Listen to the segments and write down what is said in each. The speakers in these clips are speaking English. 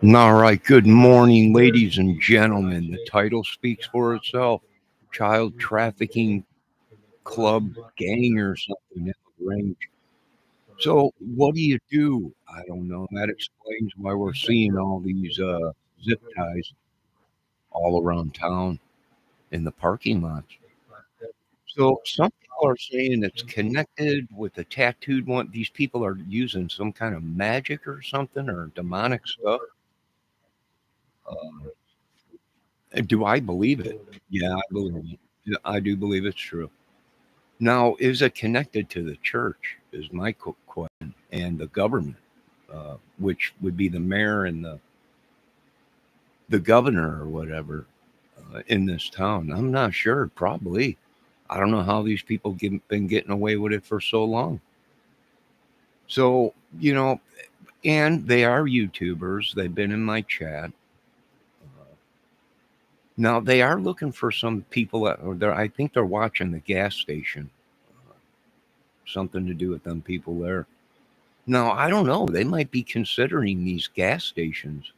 All right. Good morning, ladies and gentlemen. The title speaks for itself. Child trafficking club gang or something in the range. So, what do you do? I don't know. That explains why we're seeing all these zip ties all around town in the parking lots. So, some people are saying it's connected with the tattooed one. These people are using some kind of magic or something or demonic stuff. Uh, do I believe it? Yeah, I believe it. Yeah, I do believe it's true. Now, is it connected to the church? Is my question, and the government, which would be the mayor and the governor or whatever in this town? I'm not sure. Probably. I don't know how these people been getting away with it for so long. So and they are YouTubers. They've been in my chat. Now they are looking for some people that, or I think they're watching the gas station. Something to do with them people there. Now, I don't know. They might be considering these gas stations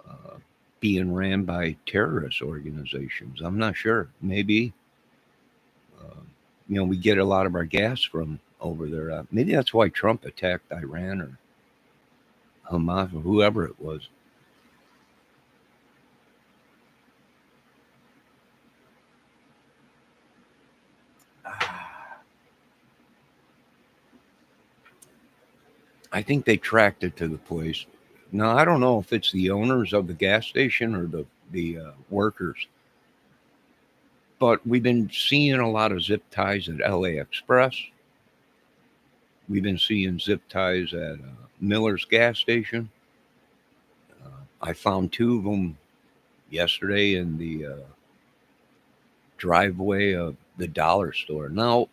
uh, being ran by terrorist organizations. I'm not sure. Maybe, uh, we get a lot of our gas from over there. Maybe that's why Trump attacked Iran or Hamas or whoever it was. I think they tracked it to the place. Now, I don't know if it's the owners of the gas station or the workers, but we've been seeing a lot of zip ties at LA Express. We've been seeing zip ties at Miller's gas station. I found two of them yesterday in the driveway of the dollar store. Now,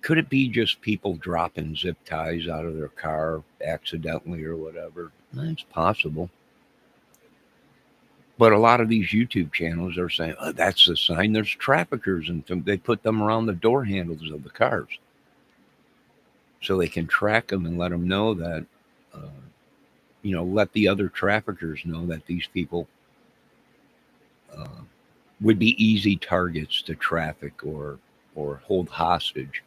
could it be just people dropping zip ties out of their car accidentally or whatever? It's possible. But a lot of these YouTube channels are saying, oh, that's the sign there's traffickers, and they put them around the door handles of the cars so they can track them and let them know that, uh, let the other traffickers know that these people uh, would be easy targets to traffic or hold hostage.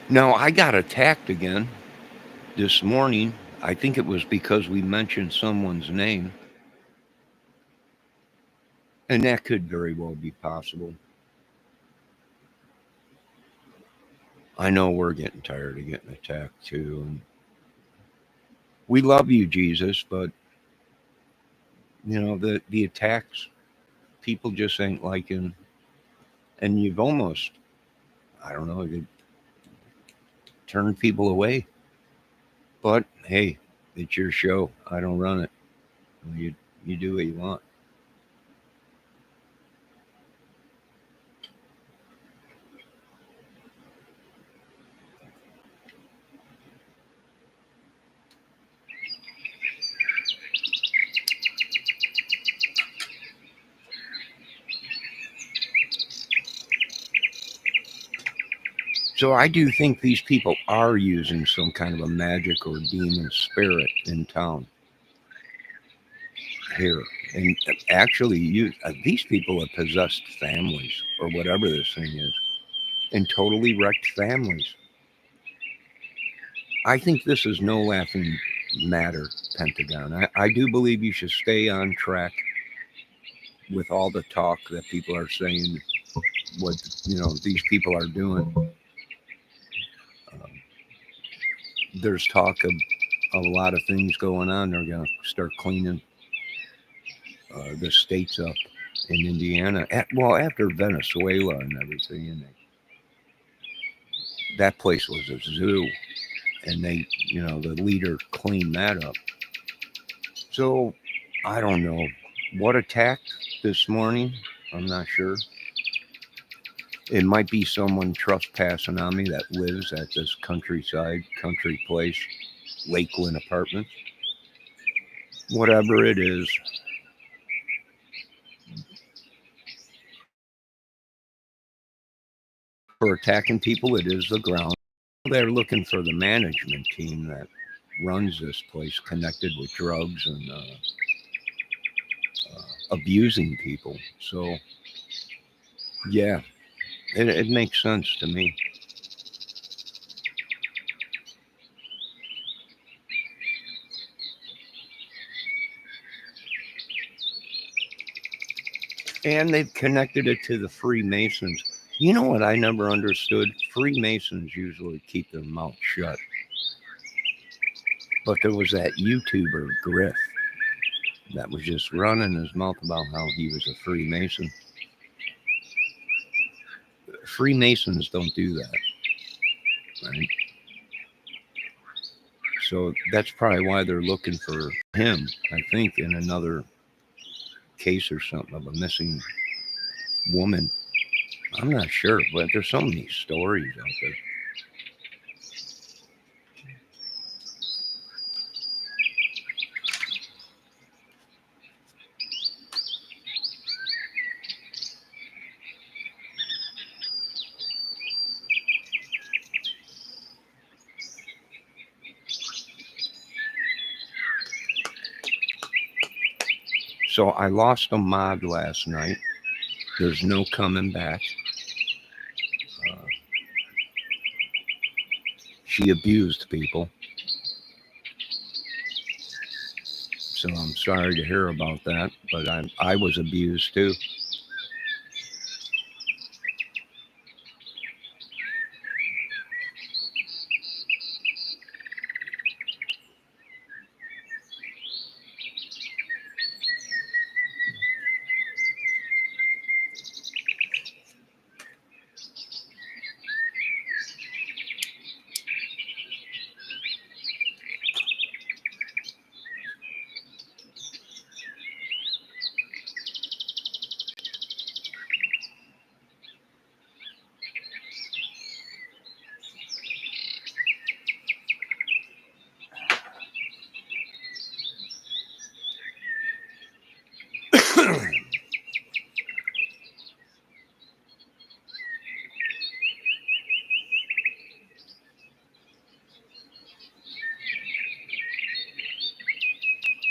Now, I got attacked again this morning. I think it was because we mentioned someone's name, and that could very well be possible. I know we're getting tired of getting attacked too. And we love you, Jesus, but the attacks, people just ain't liking, and you've almost, I don't know, you turned people away. But hey, it's your show. I don't run it. You do what you want. So I do think these people are using some kind of a magic or demon spirit in town here. And actually, these people have possessed families or whatever this thing is, and totally wrecked families. I think this is no laughing matter, Pentagon. I do believe you should stay on track with all the talk that people are saying, what these people are doing. Um, there's talk of a lot of things going on. They're going to start cleaning the states up in Indiana. After Venezuela and everything, and that place was a zoo, and the leader cleaned that up. So I don't know what attacked this morning. I'm not sure. It might be someone trespassing on me that lives at this country place, Lakeland Apartments. Whatever it is, for attacking people. It is the ground. They're looking for the management team that runs this place, connected with drugs and abusing people. So, yeah, it makes sense to me. And they've connected it to the Freemasons. You know what I never understood? Freemasons usually keep their mouth shut. But there was that YouTuber, Griff, that was just running his mouth about how he was a Freemason. Freemasons don't do that, right? So that's probably why they're looking for him, I think, in another case or something of a missing woman. I'm not sure, but there's so many stories out there. So I lost a mod last night. There's no coming back. Uh, she abused people. So I'm sorry to hear about that, but I was abused too.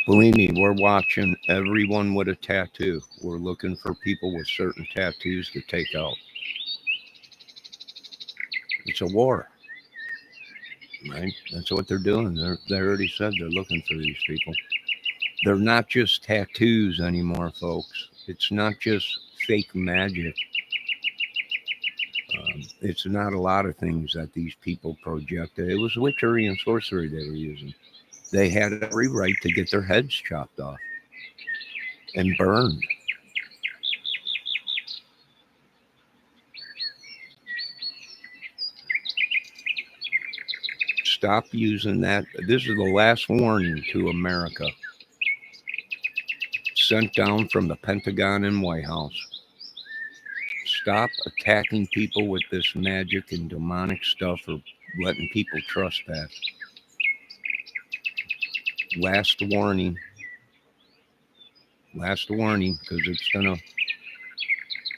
Believe me, we're watching everyone with a tattoo. We're looking for people with certain tattoos to take out. It's a war, right? That's what they're doing. They already said they're looking for these people. They're not just tattoos anymore, folks. It's not just fake magic. It's not a lot of things that these people projected. It was witchery and sorcery they were using. They had every right to get their heads chopped off and burned. Stop using that. This is the last warning to America, sent down from the Pentagon and White House. Stop attacking people with this magic and demonic stuff or letting people trespass. Last warning. Last warning, because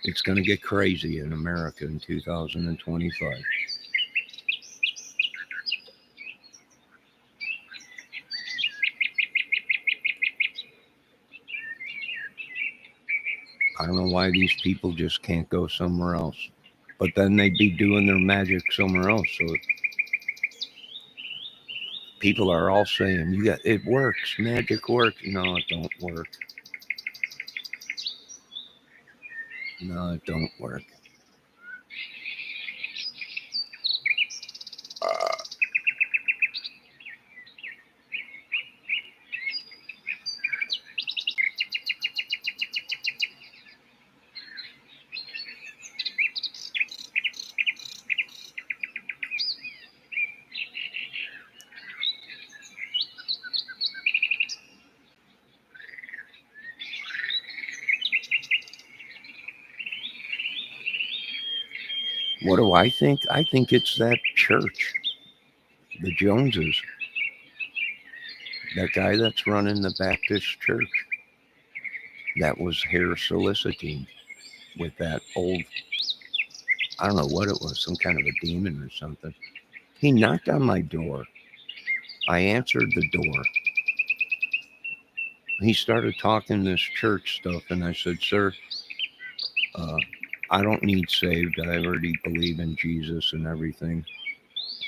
it's gonna get crazy in America in 2025. I don't know why these people just can't go somewhere else. But then they'd be doing their magic somewhere else. So people are all saying, "You got it works, magic works." No, it don't work. No, it don't work. What do I think? I think it's that church, the Joneses, that guy that's running the Baptist church that was hair soliciting with that old I don't know what it was, some kind of a demon or something. He knocked on my door. I answered the door. He started talking this church stuff, and I said, "Sir, uh, I don't need saved. I already believe in Jesus and everything.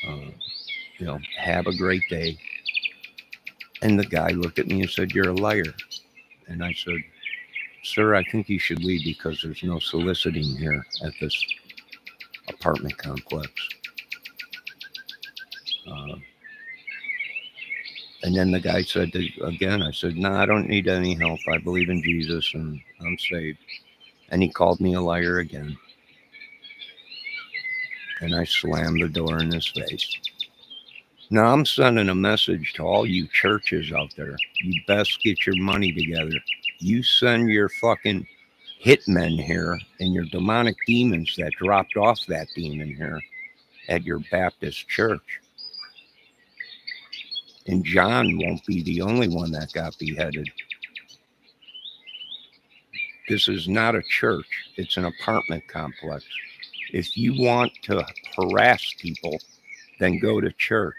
Uh, have a great day." And the guy looked at me and said, "You're a liar." And I said, "Sir, I think you should leave because there's no soliciting here at this apartment complex." Uh, and then the guy said again, I said, "No, I don't need any help. I believe in Jesus and I'm saved." And he called me a liar again. And I slammed the door in his face. Now I'm sending a message to all you churches out there. You best get your money together. You send your fucking hitmen here and your demonic demons that dropped off that demon here at your Baptist church. And John won't be the only one that got beheaded. This is not a church. It's an apartment complex. If you want to harass people, then go to church.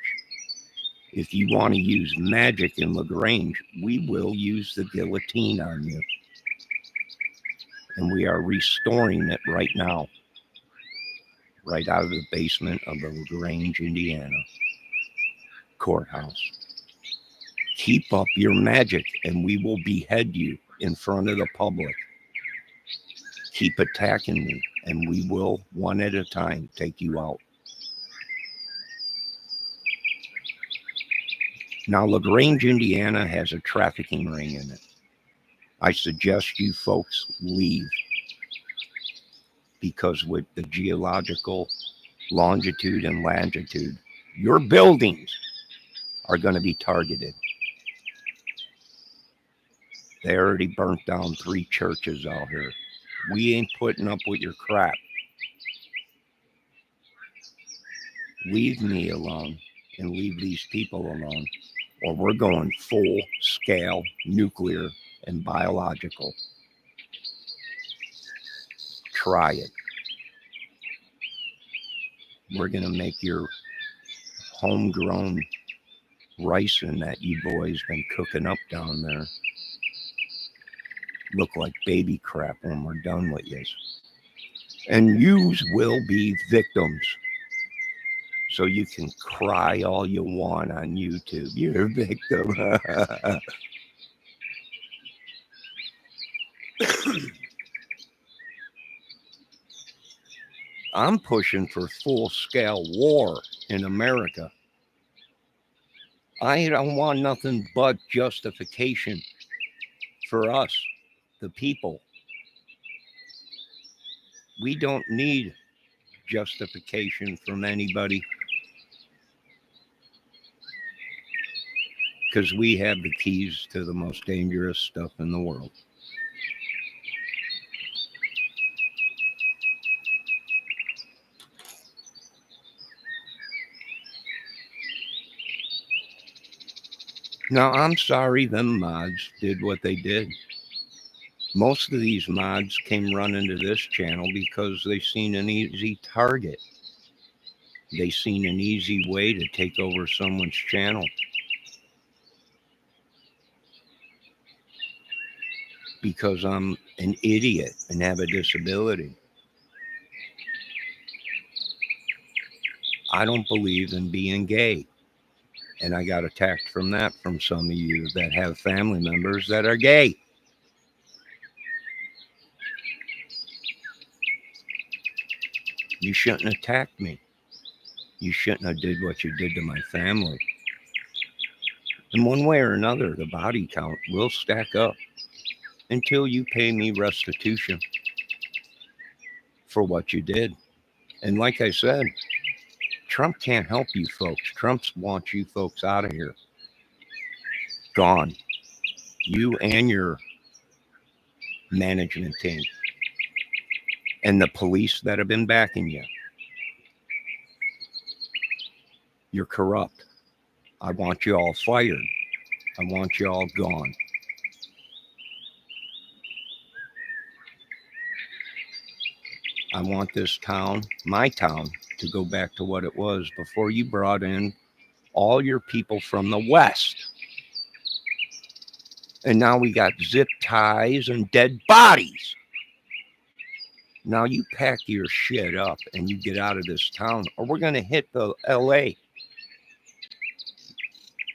If you want to use magic in lagrange, we will use the guillotine on you. And we are restoring it right now, right out of the basement of the lagrange, Indiana courthouse. Keep up your magic and we will behead you in front of the public. Keep attacking me and we will, one at a time, take you out. Now, LaGrange, Indiana has a trafficking ring in it. I suggest you folks leave because with the geological longitude and latitude, your buildings are going to be targeted. They already burnt down 3 churches out here. We ain't putting up with your crap. Leave me alone and leave these people alone, or we're going full scale nuclear and biological. Try it. We're going to make your homegrown ricin that you boys been cooking up down there look like baby crap when we're done with you. And yous will be victims. So you can cry all you want on YouTube. You're a victim. I'm pushing for full-scale war in America. I don't want nothing but justification for us, the people. We don't need justification from anybody because we have the keys to the most dangerous stuff in the world. Now, I'm sorry them mods did what they did. Most of these mods came running to this channel because they seen an easy target. They seen an easy way to take over someone's channel. Because I'm an idiot and have a disability. I don't believe in being gay. And I got attacked from that from some of you that have family members that are gay. You shouldn't attack me. You shouldn't have did what you did to my family. In one way or another, the body count will stack up until you pay me restitution for what you did. And like I said, Trump can't help you folks. Trump wants you folks out of here. Gone. You and your management team. And the police that have been backing you. You're corrupt. I want you all fired. I want you all gone. I want this town, my town, to go back to what it was before you brought in all your people from the West. And now we got zip ties and dead bodies. Now you pack your shit up and you get out of this town, or we're going to hit the LA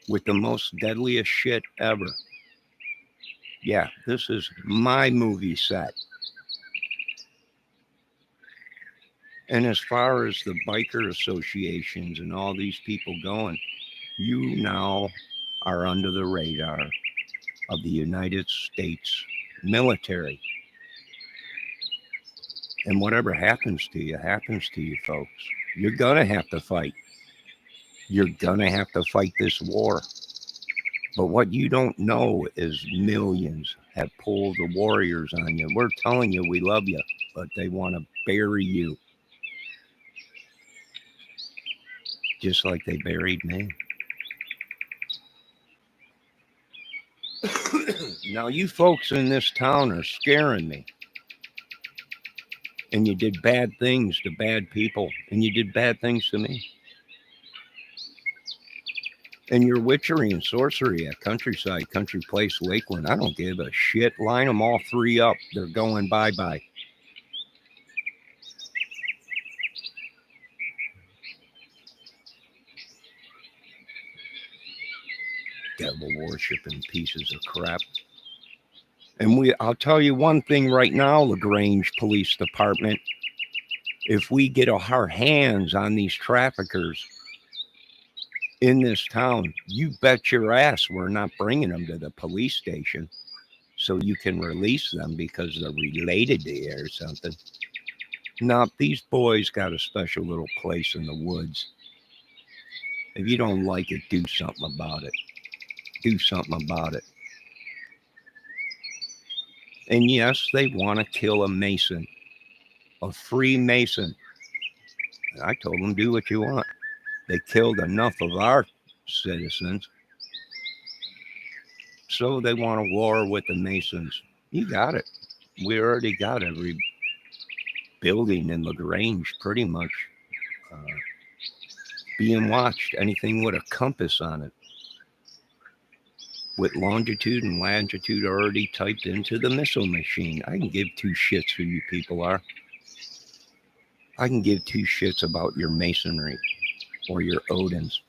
with the most deadliest shit ever. Yeah, this is my movie set. And as far as the biker associations and all these people going, you now are under the radar of the United States military. And whatever happens to you, folks. You're going to have to fight. You're going to have to fight this war. But what you don't know is millions have pulled the warriors on you. We're telling you we love you, but they want to bury you. Just like they buried me. Now you folks in this town are scaring me. And you did bad things to bad people. And you did bad things to me. And your witchery and sorcery at Countryside, Country Place, Lakeland, I don't give a shit. Line them all three up. They're going bye-bye. Devil worshiping pieces of crap. And I'll tell you one thing right now, LaGrange Police Department. If we get our hands on these traffickers in this town, you bet your ass we're not bringing them to the police station so you can release them because they're related to you or something. No, these boys got a special little place in the woods. If you don't like it, do something about it. Do something about it. And yes, they want to kill a Mason, a Freemason. And I told them, do what you want. They killed enough of our citizens. So they want a war with the Masons. You got it. We already got every building in LaGrange pretty much being watched. Anything with a compass on it, with longitude and latitude already typed into the missile machine. I can give two shits who you people are. I can give two shits about your masonry or your Odins.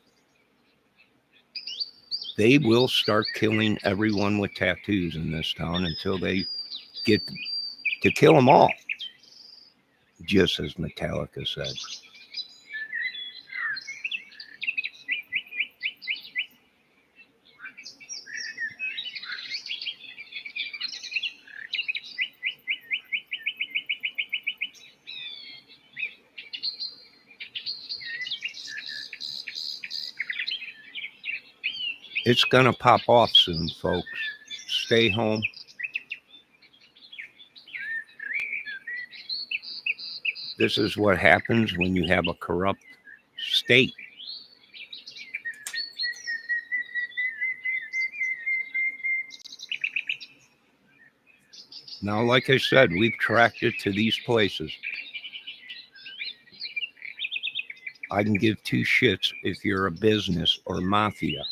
They will start killing everyone with tattoos in this town until they get to kill them all, just as Metallica said. It's going to pop off soon, folks. Stay home. This is what happens when you have a corrupt state. Now, like I said, we've tracked it to these places. I can give two shits if you're a business or mafia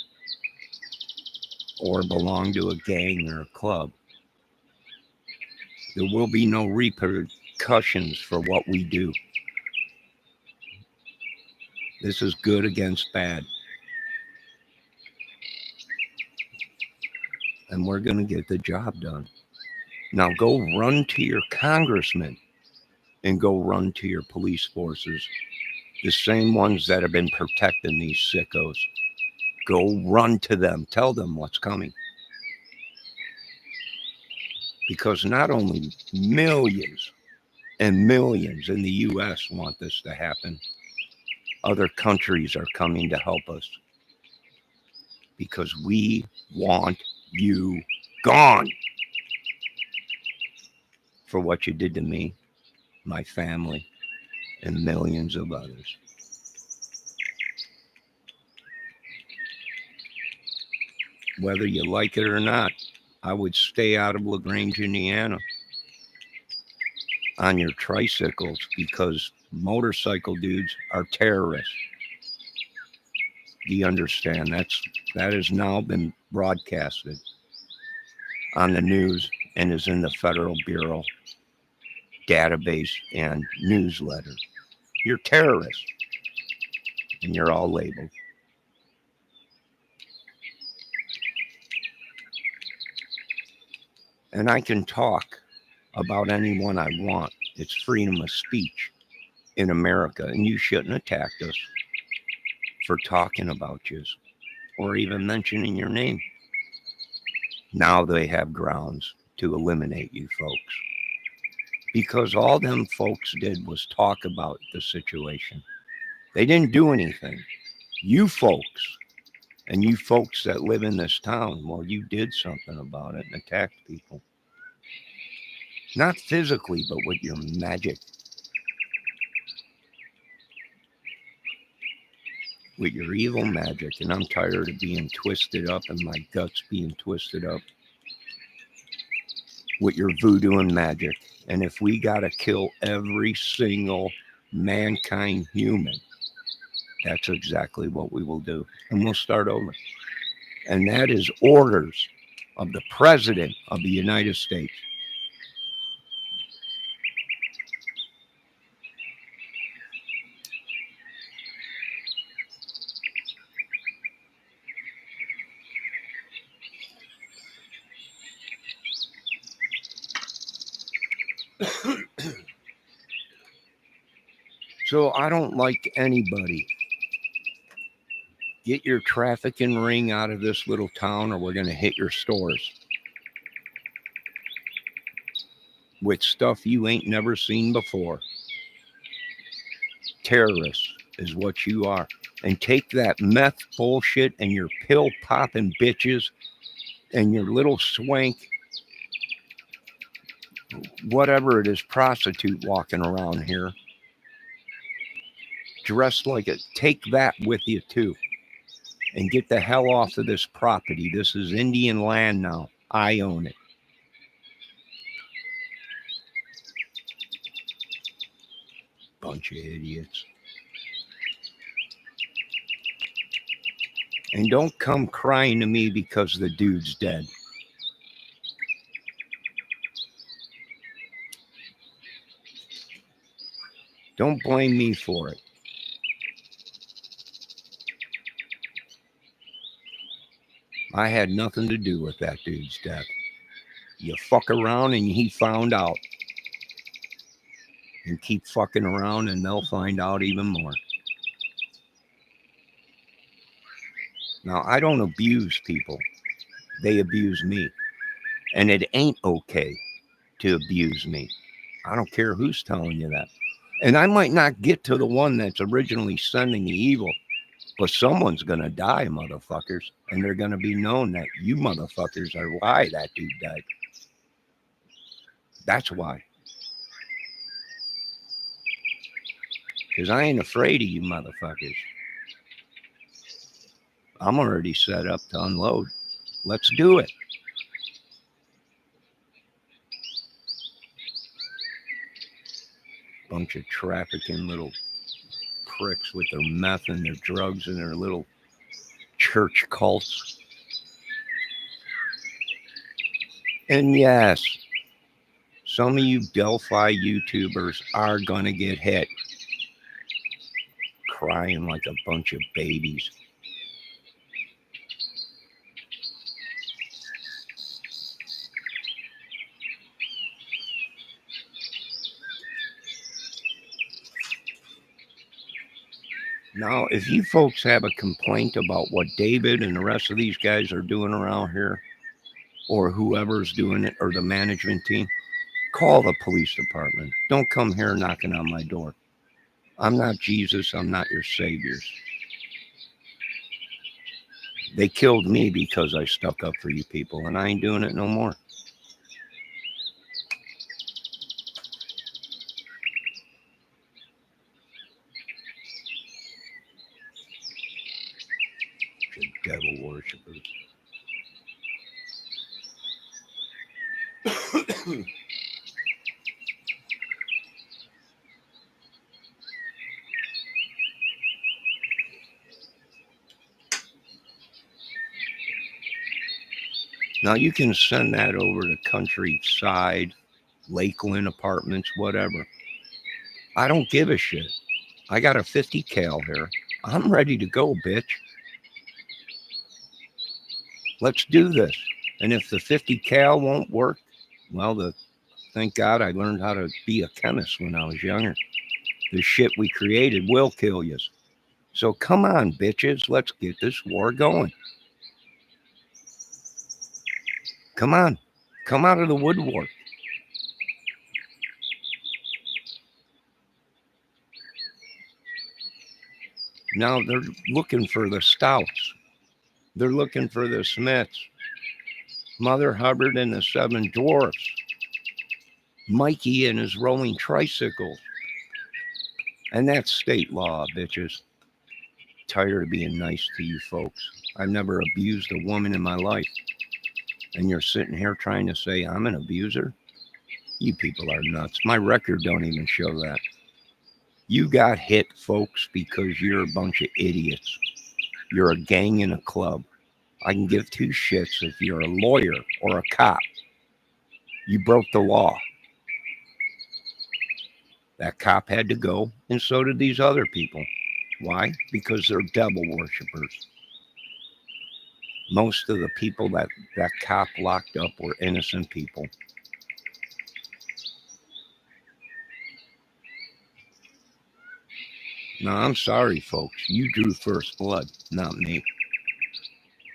or belong to a gang or a club. There will be no repercussions for what we do. This is good against bad. And we're going to get the job done. Now go run to your congressman and go run to your police forces. The same ones that have been protecting these sickos. Go run to them. Tell them what's coming. Because not only millions and millions in the U.S. want this to happen, other countries are coming to help us. Because we want you gone for what you did to me, my family, and millions of others. Whether you like it or not, I would stay out of LaGrange, Indiana. on your tricycles because motorcycle dudes are terrorists. Do you understand? That has now been broadcasted on the news and is in the Federal Bureau database and newsletter. You're terrorists, and you're all labeled. And I can talk about anyone I want. It's freedom of speech in America, and you shouldn't attack us for talking about you or even mentioning your name. Now they have grounds to eliminate you folks because all them folks did was talk about the situation. They didn't do anything. You folks and you folks that live in this town, well, you did something about it and attacked people. Not physically, but with your magic. With your evil magic. And I'm tired of being twisted up and my guts being twisted up with your voodoo and magic. And if we got to kill every single mankind human, that's exactly what we will do. And we'll start over. And that is orders of the President of the United States. So I don't like anybody. Get your trafficking ring out of this little town or we're going to hit your stores with stuff you ain't never seen before. Terrorists is what you are. And take that meth bullshit and your pill popping bitches and your little swank, whatever it is, prostitute walking around here, dressed like it. Take that with you too. And get the hell off of this property. This is Indian land now. I own it. Bunch of idiots. And don't come crying to me because the dude's dead. Don't blame me for it. I had nothing to do with that dude's death. You fuck around and he found out. And keep fucking around and they'll find out even more. Now, I don't abuse people. They abuse me. And it ain't okay to abuse me. I don't care who's telling you that. And I might not get to the one that's originally sending the evil, but someone's going to die, motherfuckers. And they're going to be known that you motherfuckers are why that dude died. That's why. Because I ain't afraid of you motherfuckers. I'm already set up to unload. Let's do it. Bunch of trafficking little pricks with their meth and their drugs and their little church cults. And yes, some of you Delphi YouTubers are going to get hit. Crying like a bunch of babies. Now, if you folks have a complaint about what David and the rest of these guys are doing around here, or whoever's doing it, or the management team, call the police department. Don't come here knocking on my door. I'm not Jesus. I'm not your saviors. They killed me because I stuck up for you people, and I ain't doing it no more. Devil worshippers. Now you can send that over to Countryside, Lakeland Apartments, whatever. I don't give a shit. I got a 50 cal here. I'm ready to go, bitch. Let's do this. And if the 50 cal won't work, well, thank God I learned how to be a chemist when I was younger. The shit we created will kill you. So come on, bitches. Let's get this war going. Come on. Come out of the woodwork. Now they're looking for the Stouts. They're looking for the Smiths. Mother Hubbard and the Seven Dwarfs. Mikey and his rolling tricycles. And that's state law, bitches. Tired of being nice to you folks. I've never abused a woman in my life. And you're sitting here trying to say I'm an abuser? You people are nuts. My record don't even show that. You got hit, folks, because you're a bunch of idiots. You're a gang in a club. I can give two shits if you're a lawyer or a cop. You broke the law. That cop had to go, and so did these other people. Why? Because they're devil worshippers. Most of the people that cop locked up were innocent people. No, I'm sorry, folks. You drew first blood, not me.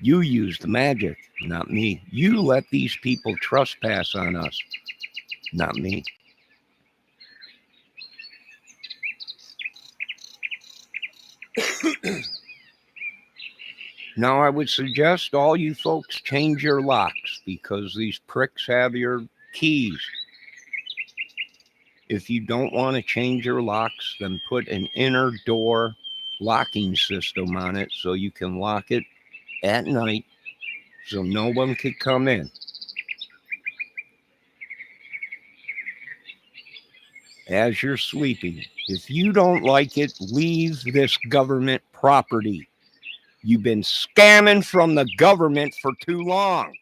You used magic, not me. You let these people trespass on us, not me. Now, I would suggest all you folks change your locks because these pricks have your keys. If you don't want to change your locks, then put an inner door locking system on it so you can lock it at night so no one could come in. As you're sleeping, if you don't like it, leave this government property. You've been scamming from the government for too long.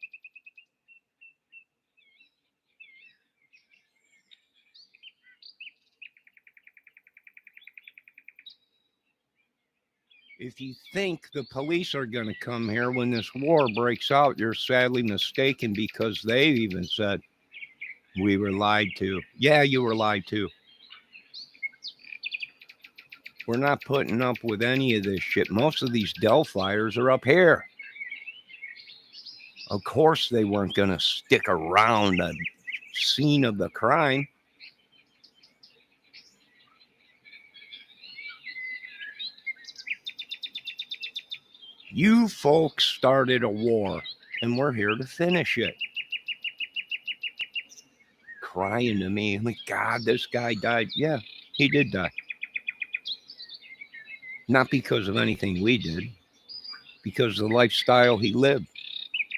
If you think the police are going to come here when this war breaks out, you're sadly mistaken because they even said we were lied to. Yeah, you were lied to. We're not putting up with any of this shit. Most of these Delphiers are up here. Of course, they weren't going to stick around the scene of the crime. You folks started a war, and we're here to finish it. Crying to me, like, God, this guy died. Yeah, he did die. Not because of anything we did, because of the lifestyle he lived.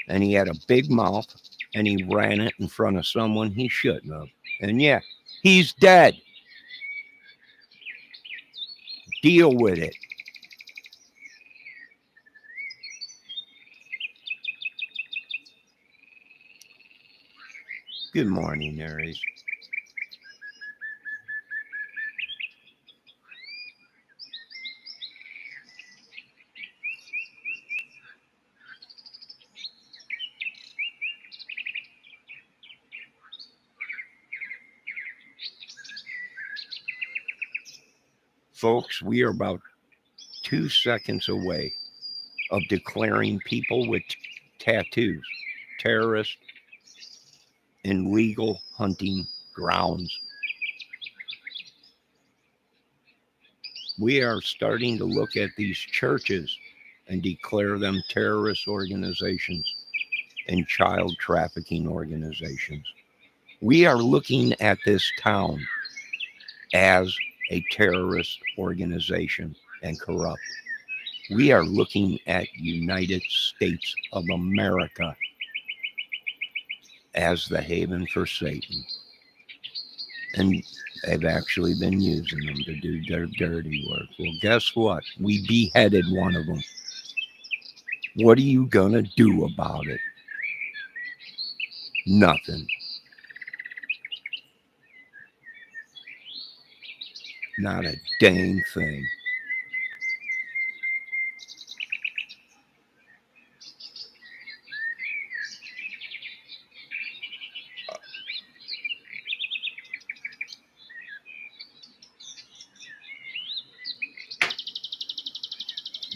And he had a big mouth, and he ran it in front of someone he shouldn't have. And yeah, he's dead. Deal with it. Good morning, Aries. Folks, we are about 2 seconds away of declaring people with tattoos terrorists in legal hunting grounds. We are starting to look at these churches and declare them terrorist organizations and child trafficking organizations. We are looking at this town as a terrorist organization and corrupt. We are looking at United States of America as the haven for Satan. And they've actually been using them to do their dirty work. Well, guess what? We beheaded one of them. What are you going to do about it? Nothing. Not a dang thing.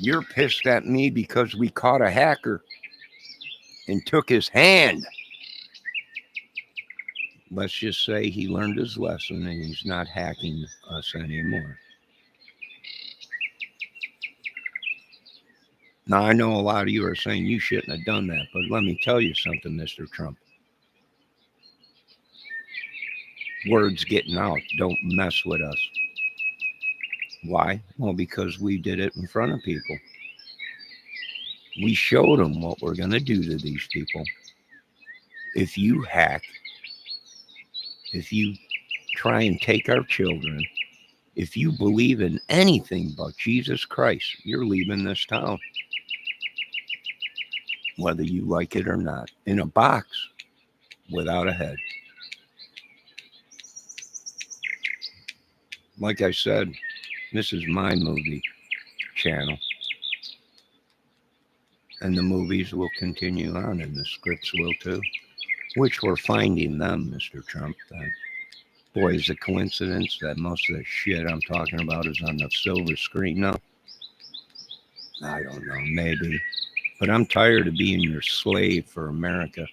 You're pissed at me because we caught a hacker and took his hand. Let's just say he learned his lesson and he's not hacking us anymore. Now, I know a lot of you are saying you shouldn't have done that, but let me tell you something, Mr. Trump. Words getting out. Don't mess with us. Why? Well, because we did it in front of people. We showed them what we're going to do to these people. If you hack, if you try and take our children, if you believe in anything but Jesus Christ, you're leaving this town. Whether you like it or not. In a box without a head. Like I said, this is my movie channel. And the movies will continue on and the scripts will too. Which we're finding them, Mr. Trump. Boy, is it a coincidence that most of the shit I'm talking about is on the silver screen now? I don't know, maybe. But I'm tired of being your slave for America.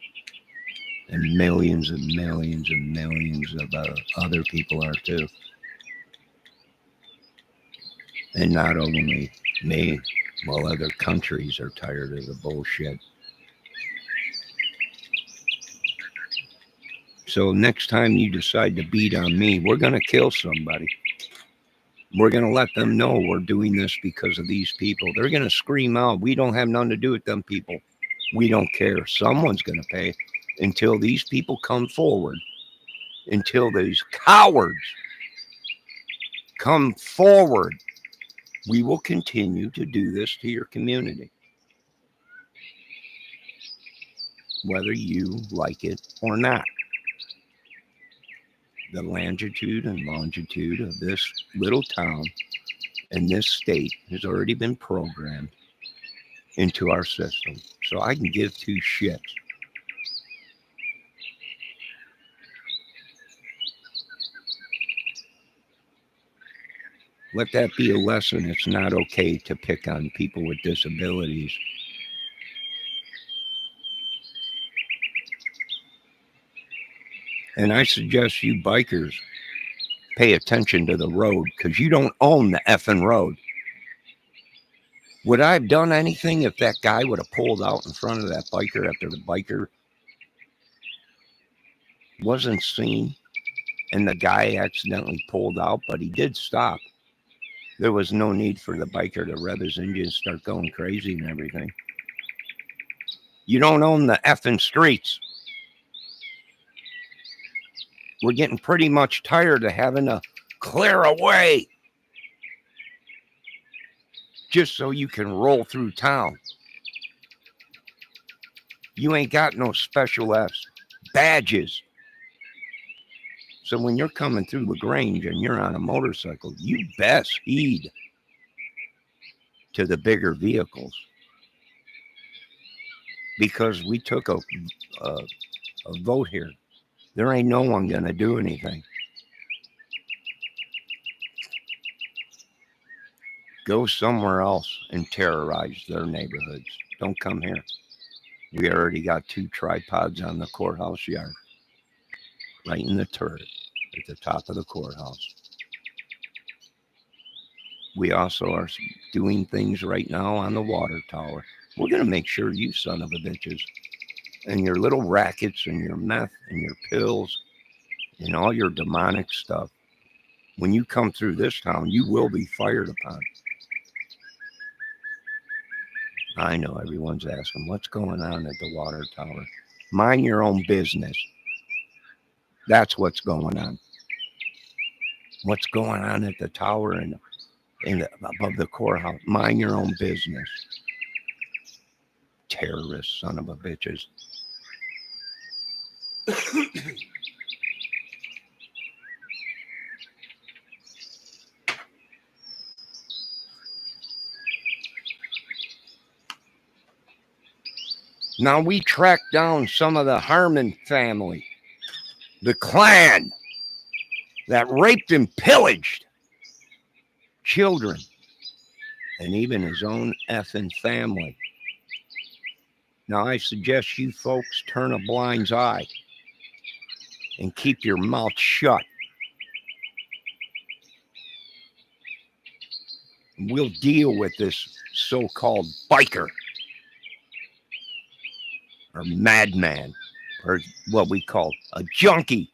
And millions and millions and millions of other people are too. And not only me, well, other countries are tired of the bullshit. So next time you decide to beat on me, we're going to kill somebody. We're going to let them know we're doing this because of these people. They're going to scream out, we don't have nothing to do with them people. We don't care. Someone's going to pay until these people come forward, until these cowards come forward. We will continue to do this to your community, whether you like it or not. The longitude and longitude of this little town and this state has already been programmed into our system. So I can give two shits. Let that be a lesson. It's not okay to pick on people with disabilities. And I suggest you bikers pay attention to the road because you don't own the effing road. Would I have done anything if that guy would have pulled out in front of that biker after the biker wasn't seen and the guy accidentally pulled out, but he did stop? There was no need for the biker to rev his engine and start going crazy and everything. You don't own the effing streets. We're getting pretty much tired of having to clear a way just so you can roll through town. You ain't got no special badges. So when you're coming through lagrange and you're on a motorcycle, you best heed to the bigger vehicles. Because we took a vote here. There ain't no one going to do anything. Go somewhere else and terrorize their neighborhoods. Don't come here. We already got 2 tripods on the courthouse yard. Right in the turret at the top of the courthouse. We also are doing things right now on the water tower. We're going to make sure you son of a bitches and your little rackets and your meth and your pills and all your demonic stuff, when you come through this town, you will be fired upon. I know everyone's asking, what's going on at the water tower? Mind your own business. That's what's going on. What's going on at the tower and above the courthouse? Mind your own business. Terrorist son of a bitches. Now we tracked down some of the Harmon family, the clan that raped and pillaged children and even his own effing family. Now I suggest you folks turn a blind eye and keep your mouth shut. We'll deal with this so-called biker or madman or what we call a junkie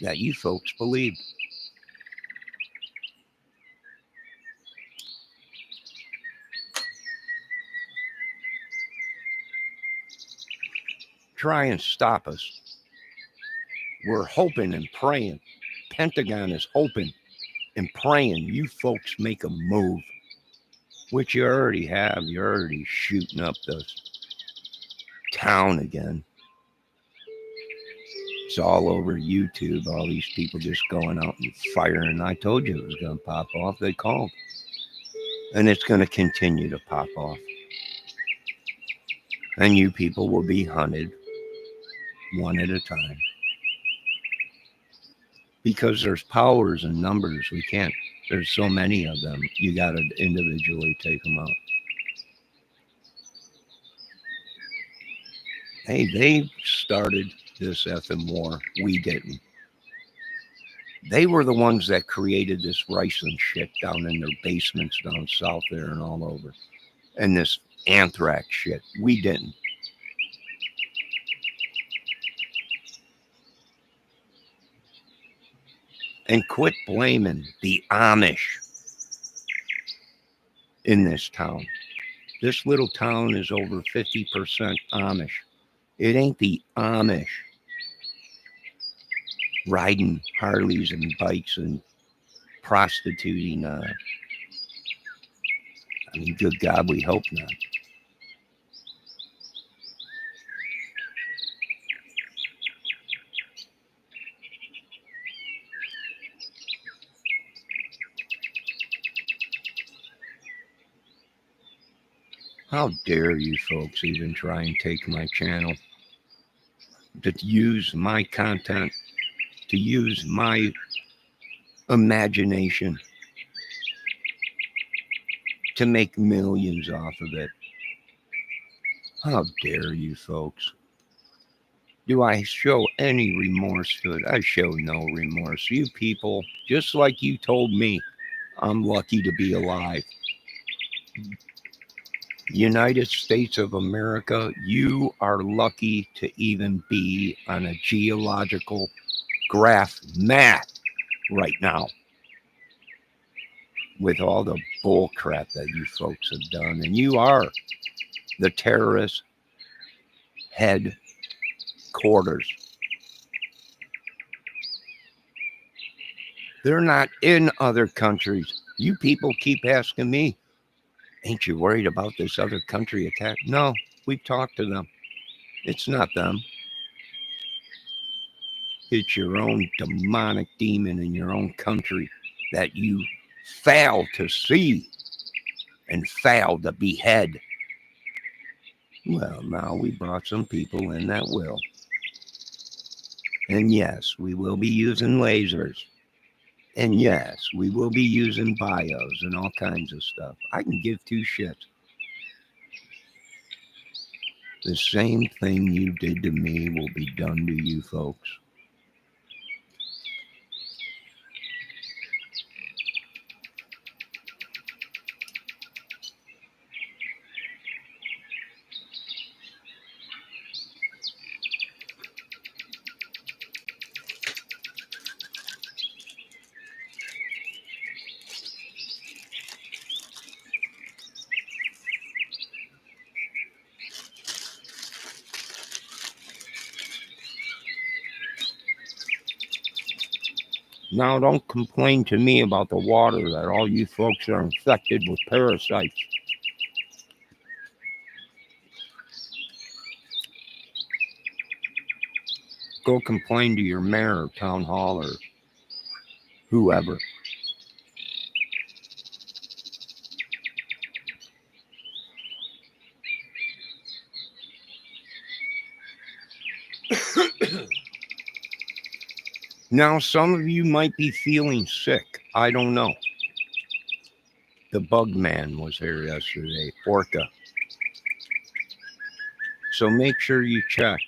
that you folks believed. Try and stop us. We're hoping and praying. Pentagon is hoping and praying you folks make a move, which you already have. You're already shooting up this town again. It's all over YouTube. All these people just going out and firing. I told you it was going to pop off. They called. And it's going to continue to pop off. And you people will be hunted one at a time. Because there's powers and numbers. We can't. There's so many of them. You got to individually take them out. Hey, they started this effing war. We didn't. They were the ones that created this rice and shit down in their basements down south there and all over. And this anthrax shit. We didn't. And quit blaming the Amish in this town. This little town is over 50% Amish. It ain't the Amish riding Harleys and bikes and prostituting. I mean, good God, we hope not. How dare you folks even try and take my channel, to use my content, to use my imagination to make millions off of it. How dare you folks? Do I show any remorse to it? I show no remorse. You people, just like you told me, I'm lucky to be alive. United States of America, you are lucky to even be on a geological graph map right now with all the bull crap that you folks have done. And you are the terrorist headquarters. They're not in other countries. You people keep asking me, ain't you worried about this other country attack? No, we've talked to them. It's not them. It's your own demonic demon in your own country that you fail to see and fail to behead. Well, now we brought some people in that will. And yes, we will be using lasers. And yes, we will be using bios and all kinds of stuff. I can give two shits. The same thing you did to me will be done to you folks. Now, don't complain to me about the water that all you folks are infected with parasites. Go complain to your mayor or town hall or whoever. Now, some of you might be feeling sick. I don't know. The bug man was here yesterday, Orca. So make sure you check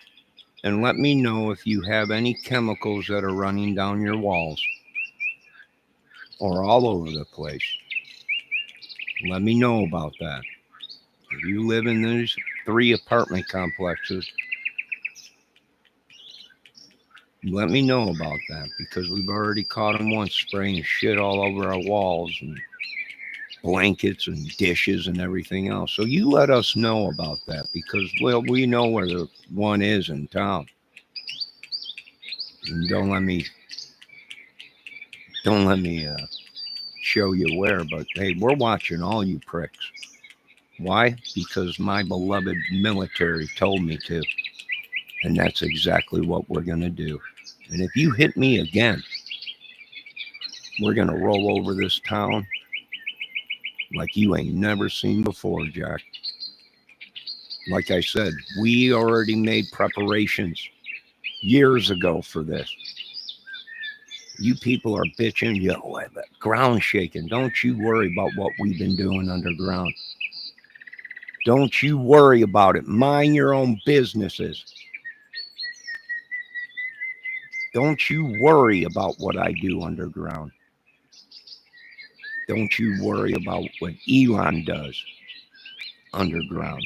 and let me know if you have any chemicals that are running down your walls or all over the place. Let me know about that. If you live in these 3 apartment complexes, let me know about that, because we've already caught them once spraying shit all over our walls and blankets and dishes and everything else. So you let us know about that, because, well, we know where the one is in town. And don't let me show you where, but hey, we're watching all you pricks. Why? Because my beloved military told me to. And that's exactly what we're going to do. And if you hit me again, we're going to roll over this town like you ain't never seen before, Jack. Like I said, we already made preparations years ago for this. You people are bitching, yo, ground shaking. Don't you worry about what we've been doing underground. Don't you worry about it. Mind your own businesses. Don't you worry about what I do underground. Don't you worry about what Elon does underground.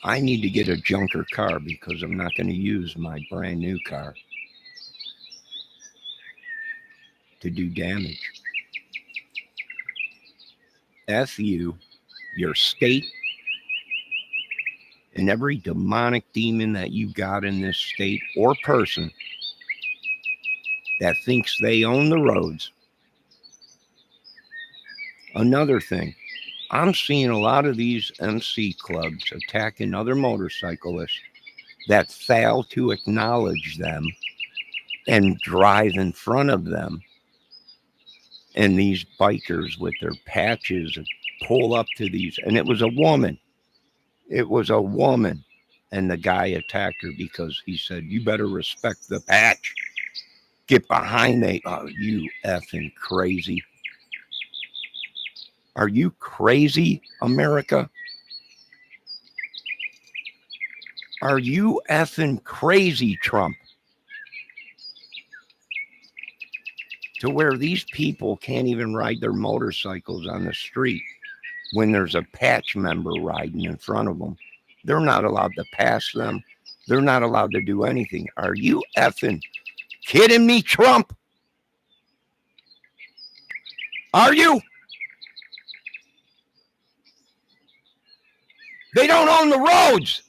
I need to get a junker car because I'm not going to use my brand new car to do damage. F you, your state, and every demonic demon that you got in this state or person that thinks they own the roads. Another thing, I'm seeing a lot of these MC clubs attacking other motorcyclists that fail to acknowledge them and drive in front of them. And these bikers with their patches pull up to these, and it was a woman. It was a woman. And the guy attacked her because he said, you better respect the patch. Get behind me. Oh, you effing crazy. Are you crazy, America? Are you effing crazy, Trump? To where these people can't even ride their motorcycles on the street when there's a patch member riding in front of them. They're not allowed to pass them. They're not allowed to do anything. Are you effing kidding me, Trump? Are you? They don't own the roads.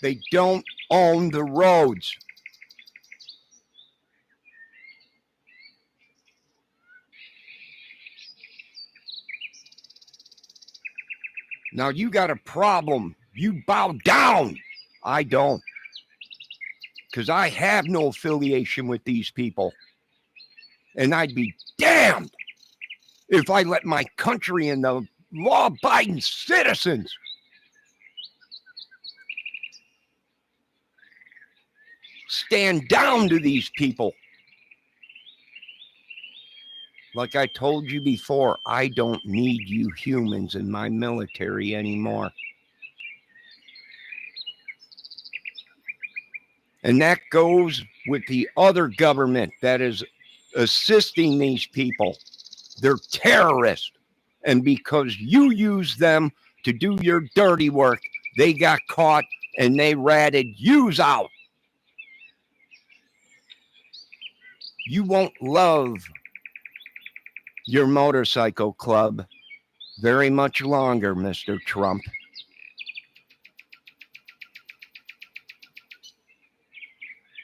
They don't own the roads. Now you got a problem. You bow down. I don't. Because I have no affiliation with these people. And I'd be damned if I let my country and the law-abiding citizens stand down to these people. Like I told you before, I don't need you humans in my military anymore. And that goes with the other government that is assisting these people. They're terrorists. And because you use them to do your dirty work, they got caught and they ratted yous out. You won't love your motorcycle club very much longer, Mr. Trump.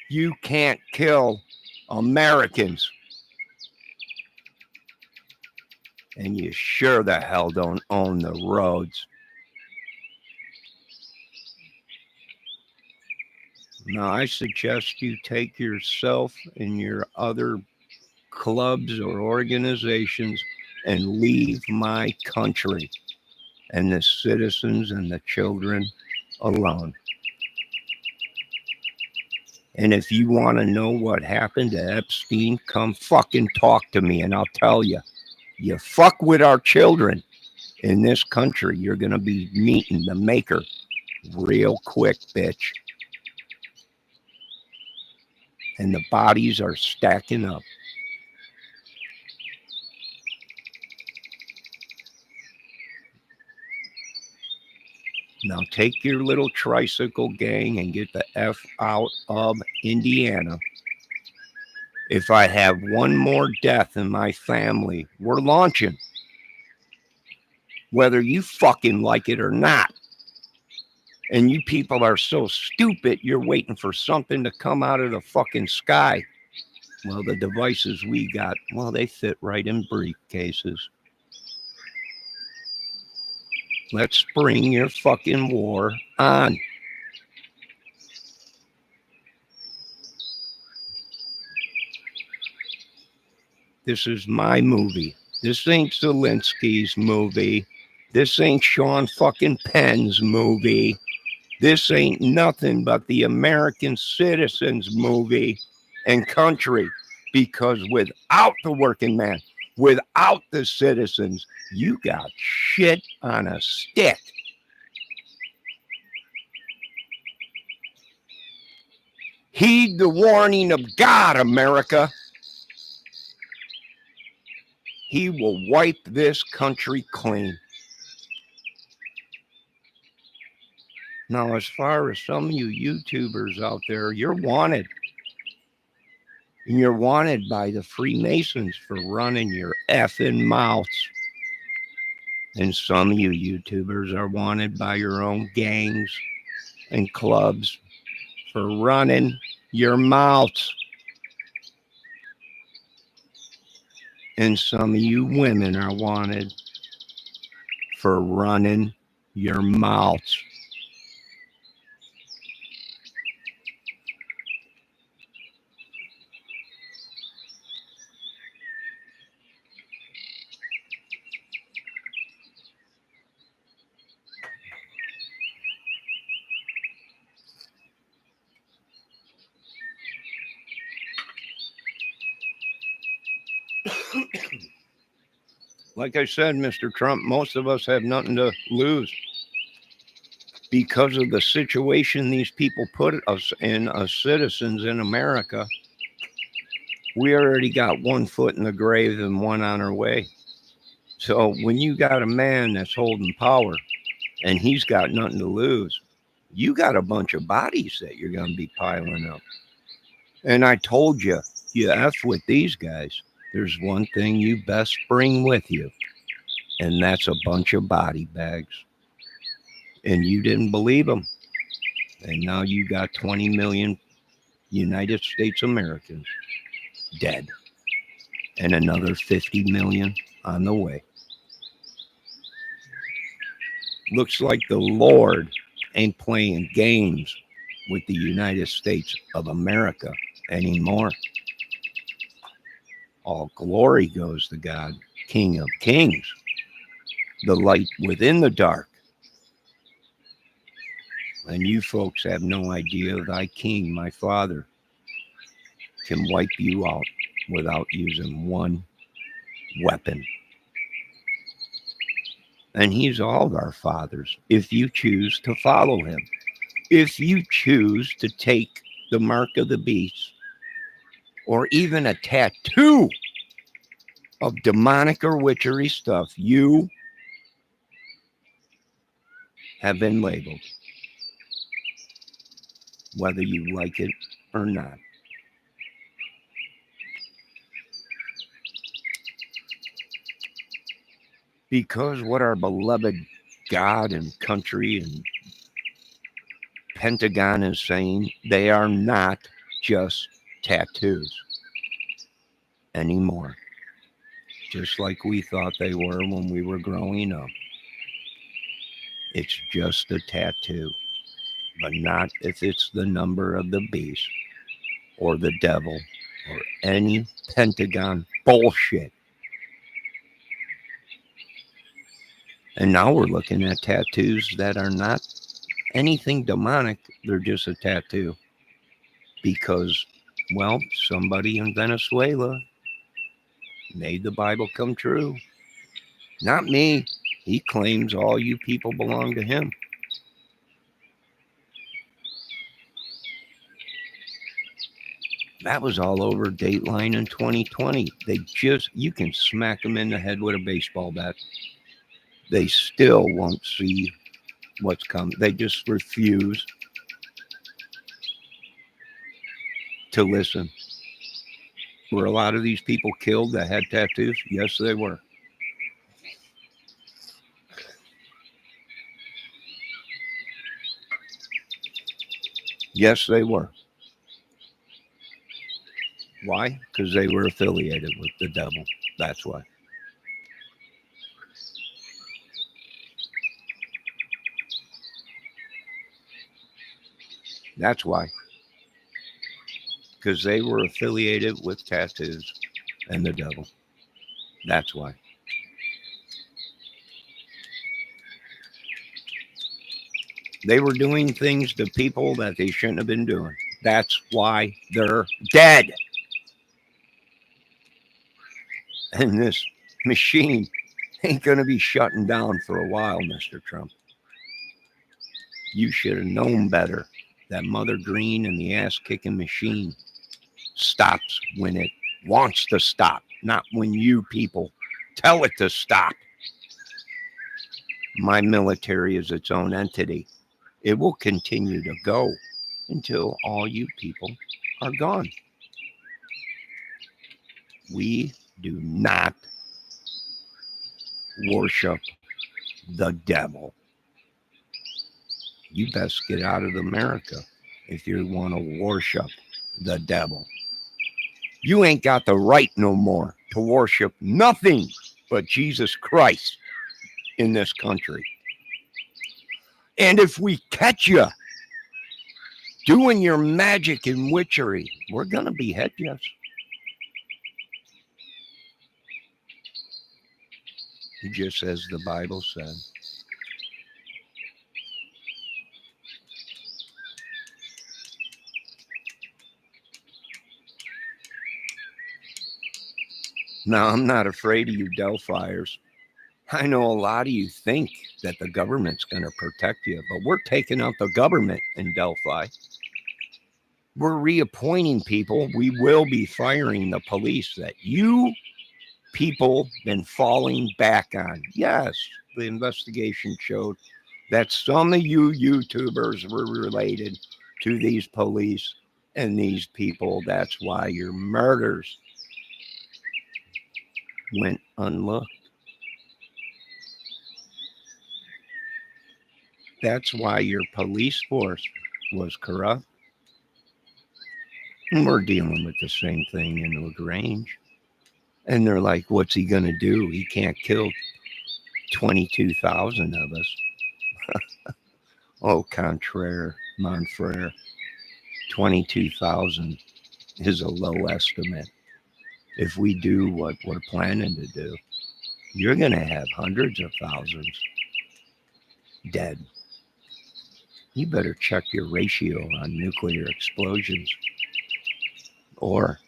You can't kill Americans. And you sure the hell don't own the roads. Now, I suggest you take yourself and your other clubs or organizations and leave my country and the citizens and the children alone. And if you want to know what happened to Epstein, come fucking talk to me and I'll tell you. You fuck with our children in this country, you're going to be meeting the maker real quick, bitch. And the bodies are stacking up. Now take your little tricycle gang and get the F out of Indiana. If I have one more death in my family, we're launching. Whether you fucking like it or not. And you people are so stupid, you're waiting for something to come out of the fucking sky. Well, the devices we got, well, they fit right in briefcases. Let's spring your fucking war on. This is my movie. This ain't Zelensky's movie. This ain't Sean fucking Penn's movie. This ain't nothing but the American citizens' movie and country. Because without the working man, without the citizens, you got shit on a stick. Heed the warning of God, America. He will wipe this country clean. Now, as far as some of you YouTubers out there, you're wanted. And you're wanted by the Freemasons for running your effing mouths. And some of you YouTubers are wanted by your own gangs and clubs for running your mouths. And some of you women are wanted for running your mouths. Like I said, Mr. Trump, most of us have nothing to lose because of the situation these people put us in as citizens in America. We already got one foot in the grave and one on our way. So when you got a man that's holding power and he's got nothing to lose, you got a bunch of bodies that you're going to be piling up. And I told you, you F with these guys, there's one thing you best bring with you, and that's a bunch of body bags. And you didn't believe them. And now you got 20 million United States Americans dead. And another 50 million on the way. Looks like the Lord ain't playing games with the United States of America anymore. All glory goes to God, King of Kings, the light within the dark. And you folks have no idea thy King, my Father, can wipe you out without using one weapon. And he's all of our fathers if you choose to follow him. If you choose to take the mark of the beast or even a tattoo of demonic or witchery stuff, you have been labeled, whether you like it or not. Because what our beloved God and country and Pentagon is saying, they are not just tattoos anymore. Just like we thought they were when we were growing up. It's just a tattoo, but not if it's the number of the beast or the devil or any Pentagon bullshit. And now we're looking at tattoos that are not anything demonic. They're just a tattoo because, well, somebody in Venezuela made the Bible come true. Not me. He claims all you people belong to him. That was all over Dateline in 2020. You can smack them in the head with a baseball bat. They still won't see what's coming. They just refuse to listen. Were a lot of these people killed that had tattoos? Yes, they were. Yes, they were. Why? Because they were affiliated with the devil. That's why. That's why. Because they were affiliated with tattoos and the devil. That's why. They were doing things to people that they shouldn't have been doing. That's why they're dead. And this machine ain't going to be shutting down for a while, Mr. Trump. You should have known better. That Mother Green and the ass kicking machine stops when it wants to stop, not when you people tell it to stop. My military is its own entity. It will continue to go until all you people are gone. We do not worship the devil. You best get out of America if you want to worship the devil. You ain't got the right no more to worship nothing but Jesus Christ in this country. And if we catch you doing your magic and witchery, we're going to behead you. Just as the Bible said. Now, I'm not afraid of you Delphiers. I know a lot of you think that the government's going to protect you, but we're taking out the government in Delphi. We're reappointing people. We will be firing the police that you people been falling back on. Yes, the investigation showed that some of you YouTubers were related to these police and these people. That's why your murders went unlooked. That's why your police force was corrupt. And we're dealing with the same thing in Lagrange. And they're like, what's he going to do? He can't kill 22,000 of us. Au contraire, mon frere. 22,000 is a low estimate. If we do what we're planning to do, you're going to have hundreds of thousands dead. You better check your ratio on nuclear explosions or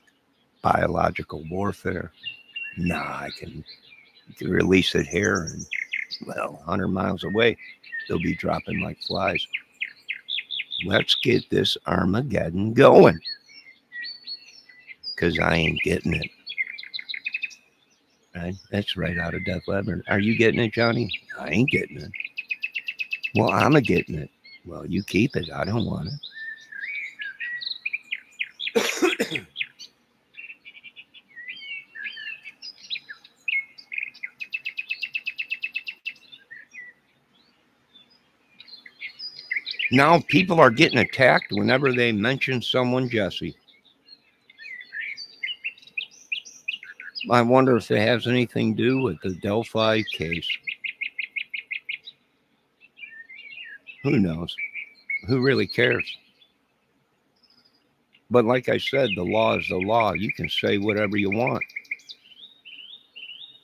biological warfare. Nah, I can release it here and, well, 100 miles away, they'll be dropping like flies. Let's get this Armageddon going. Because I ain't getting it. Right? That's right out of Def Leppard. Are you getting it, Johnny? I ain't getting it. Well, I'm a getting it. Well, you keep it. I don't want it. Now people are getting attacked whenever they mention someone Jesse. I wonder if it has anything to do with the Delphi case. Who knows? Who really cares? But like I said, the law is the law. You can say whatever you want.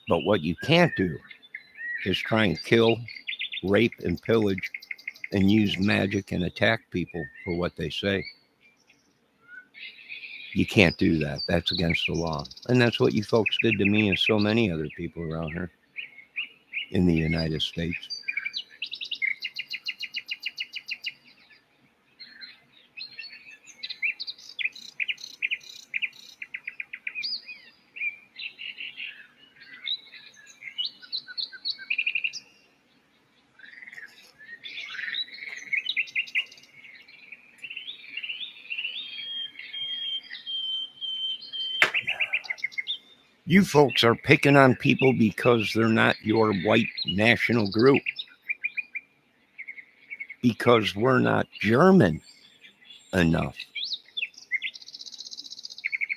But what you can't do is try and kill, rape, and pillage and use magic and attack people for what they say. You can't do that. That's against the law. And that's what you folks did to me and so many other people around here in the United States. You folks are picking on people because they're not your white national group. Because we're not German enough.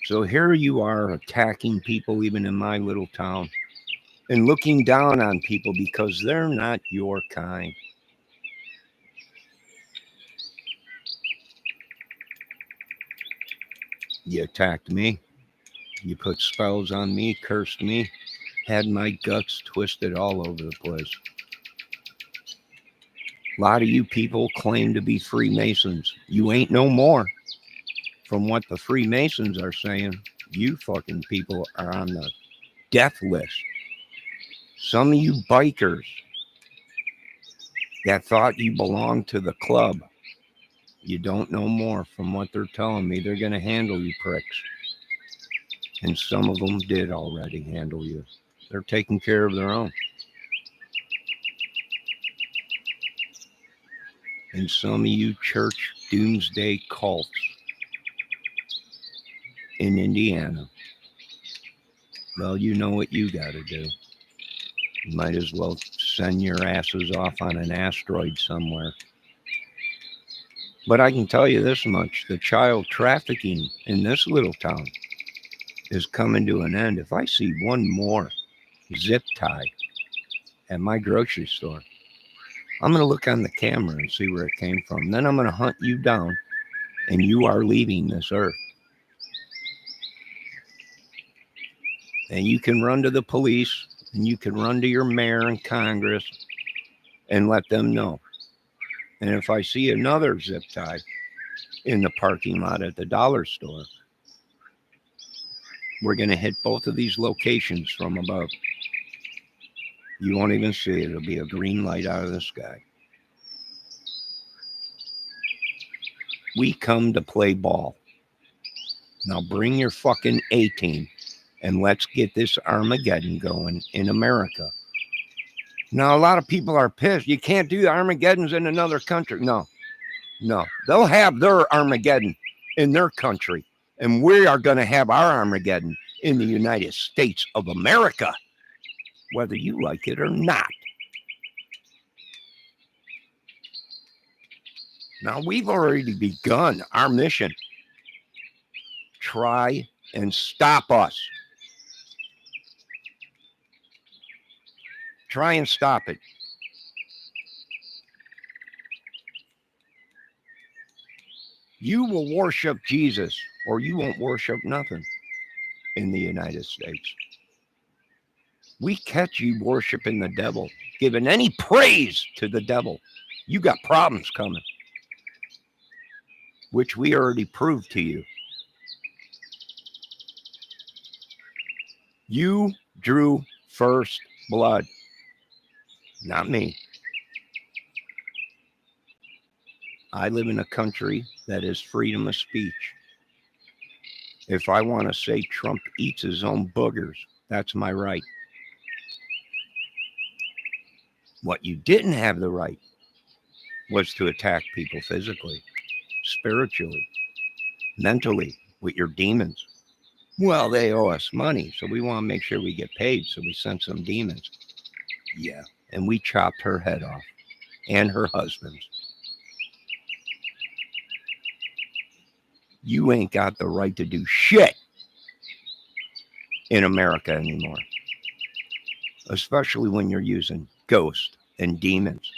So here you are attacking people even in my little town and looking down on people because they're not your kind. You attacked me. You put spells on me, cursed me, had my guts twisted all over the place. A lot of you people claim to be Freemasons. You ain't no more. From what the Freemasons are saying, you fucking people are on the death list. Some of you bikers that thought you belonged to the club, you don't know more. From what they're telling me, they're going to handle you pricks. And some of them did already handle you. They're taking care of their own. And some of you church doomsday cults in Indiana, well, you know what you got to do. You might as well send your asses off on an asteroid somewhere. But I can tell you this much, the child trafficking in this little town is coming to an end. If I see one more zip tie at my grocery store, I'm going to look on the camera and see where it came from. Then I'm going to hunt you down, and you are leaving this earth. And you can run to the police, and you can run to your mayor and Congress and let them know. And if I see another zip tie in the parking lot at the dollar store, we're going to hit both of these locations from above. You won't even see it. It'll be a green light out of the sky. We come to play ball. Now bring your fucking A-team and let's get this Armageddon going in America. Now, a lot of people are pissed. You can't do the Armageddons in another country. No. They'll have their Armageddon in their country. And we are going to have our Armageddon in the United States of America, whether you like it or not. Now, we've already begun our mission. Try and stop us. Try and stop it. You will worship Jesus or you won't worship nothing in the United States. We catch you worshiping the devil, giving any praise to the devil. You got problems coming, which we already proved to you. You drew first blood, not me. I live in a country that is freedom of speech. If I want to say Trump eats his own boogers, that's my right. What you didn't have the right was to attack people physically, spiritually, mentally, with your demons. Well, they owe us money, so we want to make sure we get paid, so we sent some demons. Yeah, and we chopped her head off, and her husband's. You ain't got the right to do shit in America anymore, especially when you're using ghosts and demons.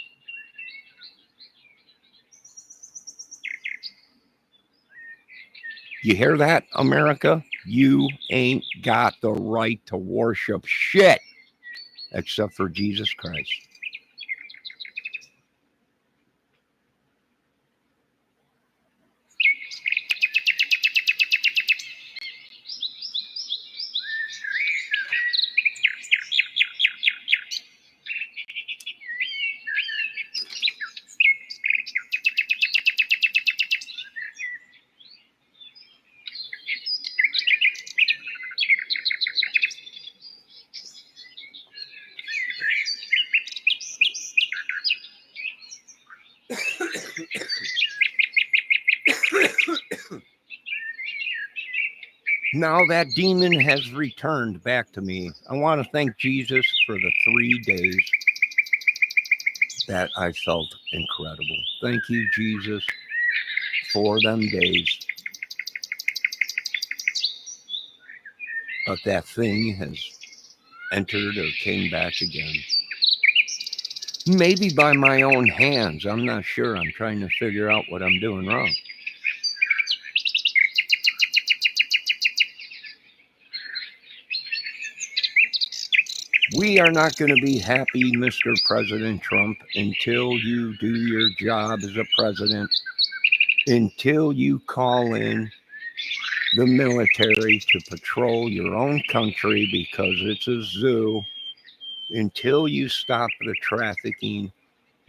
You hear that, America? You ain't got the right to worship shit except for Jesus Christ. Now that demon has returned back to me. I want to thank Jesus for the 3 days that I felt incredible. Thank you, Jesus, for them days. But that thing has entered or came back again. Maybe by my own hands. I'm not sure. I'm trying to figure out what I'm doing wrong. We are not going to be happy, Mr. President Trump, until you do your job as a president, until you call in the military to patrol your own country because it's a zoo, until you stop the trafficking,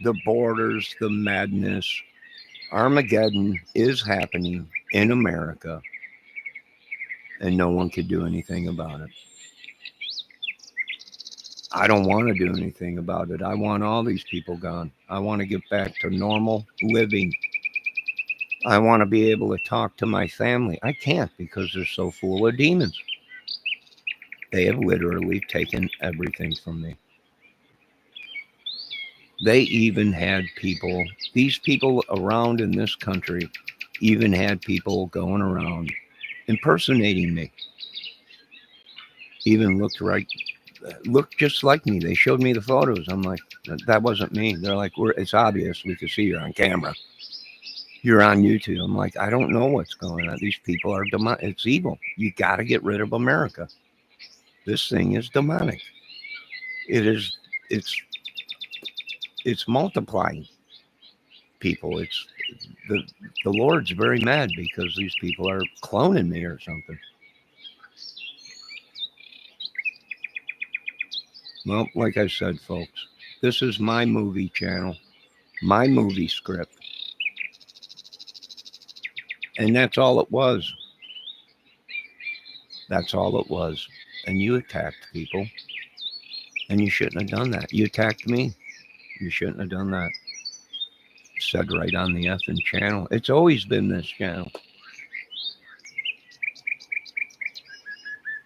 the borders, the madness. Armageddon is happening in America, and no one could do anything about it. I don't want to do anything about it. I want all these people gone. I want to get back to normal living. I want to be able to talk to my family. I can't because they're so full of demons. They have literally taken everything from me. They even had people, these people around in this country, even had people going around impersonating me. Even looked just like me. They showed me the photos. I'm like, that wasn't me. They're like, it's obvious. We can see you're on camera. You're on YouTube. I'm like, I don't know what's going on. These people are demonic. It's evil. You got to get rid of America. This thing is demonic. It's multiplying people. It's the Lord's very mad because these people are cloning me or something. Well, like I said, folks, this is my movie channel, my movie script. And that's all it was. That's all it was. And you attacked people. And you shouldn't have done that. You attacked me. You shouldn't have done that. Said right on the effing channel. It's always been this channel.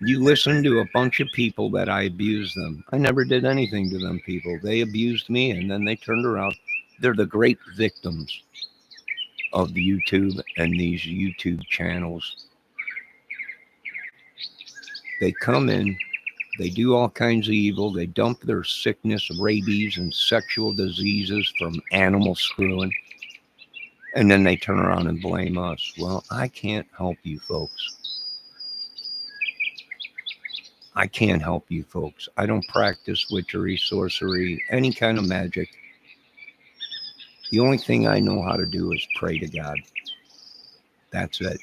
You listen to a bunch of people that I abuse them. I never did anything to them people. They abused me and then they turned around. They're the great victims of YouTube and these YouTube channels. They come in, they do all kinds of evil. They dump their sickness, rabies, and sexual diseases from animal screwing. And then they turn around and blame us. Well, I can't help you folks. I can't help you folks. I don't practice witchery, sorcery, any kind of magic. The only thing I know how to do is pray to God. That's it.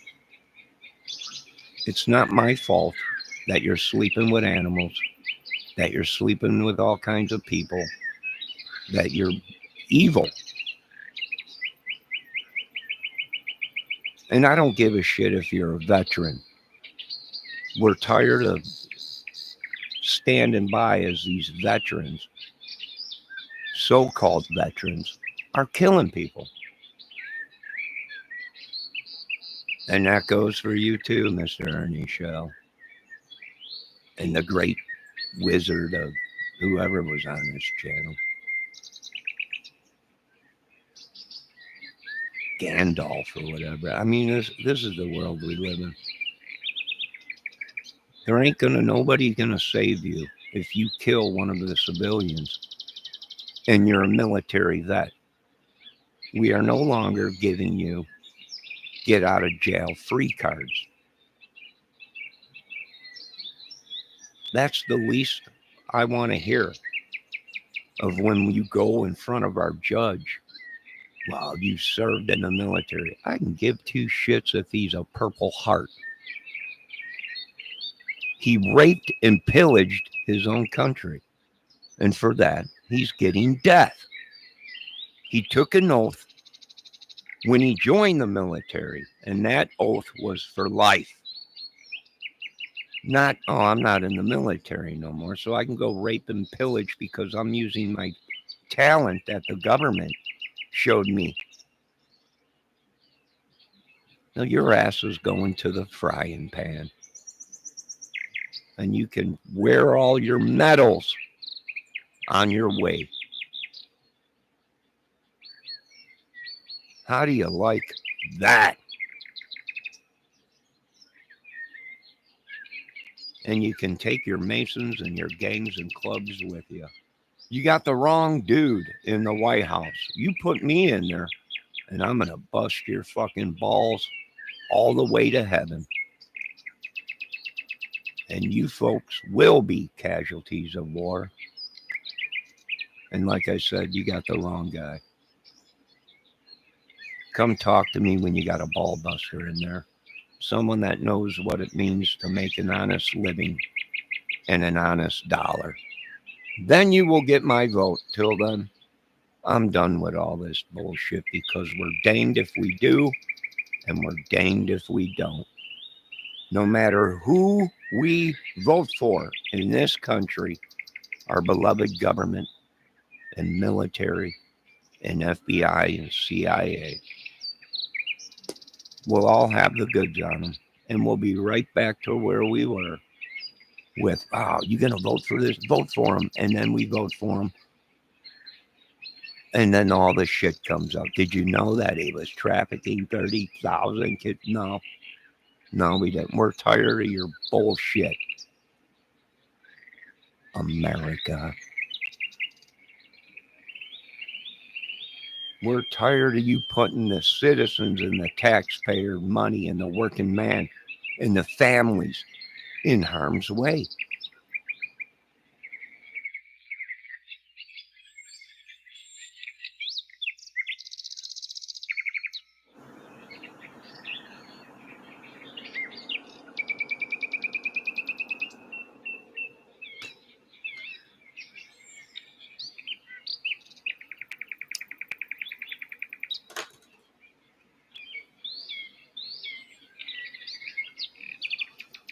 It's not my fault that you're sleeping with animals, that you're sleeping with all kinds of people, that you're evil. And I don't give a shit if you're a veteran. We're tired of standing by as these veterans, so-called veterans, are killing people. And that goes for you too, Mr. Ernie Shell. And the great wizard of whoever was on this channel. Gandalf or whatever. I mean, this is the world we live in. There ain't nobody gonna save you if you kill one of the civilians and you're a military vet. We are no longer giving you get out of jail free cards. That's the least I want to hear of when you go in front of our judge. Well, you served in the military. I can give two shits if he's a Purple Heart. He raped and pillaged his own country. And for that, he's getting death. He took an oath when he joined the military, and that oath was for life. Not, oh, I'm not in the military no more, so I can go rape and pillage because I'm using my talent that the government showed me. Now, your ass is going to the frying pan. And you can wear all your medals on your way. How do you like that? And you can take your Masons and your gangs and clubs with you. You got the wrong dude in the White House. You put me in there, and I'm going to bust your fucking balls all the way to heaven. And you folks will be casualties of war. And like I said, you got the wrong guy. Come talk to me when you got a ball buster in there. Someone that knows what it means to make an honest living and an honest dollar. Then you will get my vote. Till then, I'm done with all this bullshit because we're danged if we do and we're danged if we don't. No matter who we vote for in this country, our beloved government and military and FBI and CIA, we'll all have the goods on them. And we'll be right back to where we were with, oh, you're going to vote for this, vote for him. And then we vote for him. And then all this shit comes up. Did you know that he was trafficking 30,000 kids? No, we didn't. We're tired of your bullshit, America. We're tired of you putting the citizens and the taxpayer money and the working man and the families in harm's way.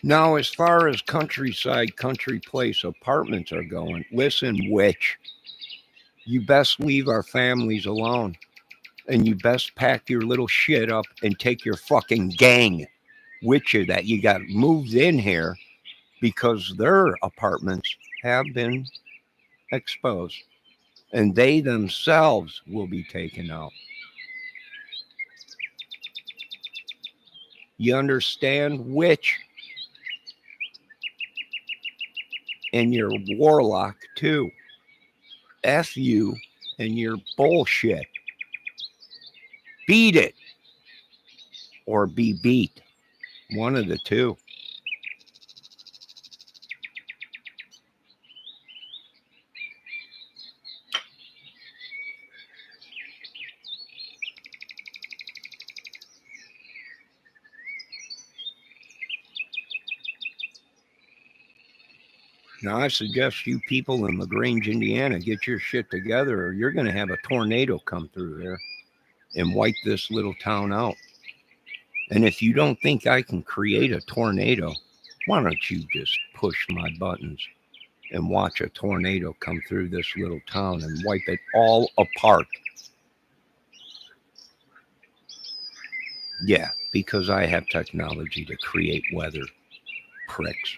Now, as far as countryside, country place apartments are going, listen, witch, you best leave our families alone. And you best pack your little shit up and take your fucking gang with you that you got moved in here because their apartments have been exposed. And they themselves will be taken out. You understand, witch? And your warlock, too. F you and your bullshit. Beat it. Or be beat. One of the two. Now, I suggest you people in LaGrange, Indiana, get your shit together or you're going to have a tornado come through there and wipe this little town out. And if you don't think I can create a tornado, why don't you just push my buttons and watch a tornado come through this little town and wipe it all apart? Yeah, because I have technology to create weather, pricks.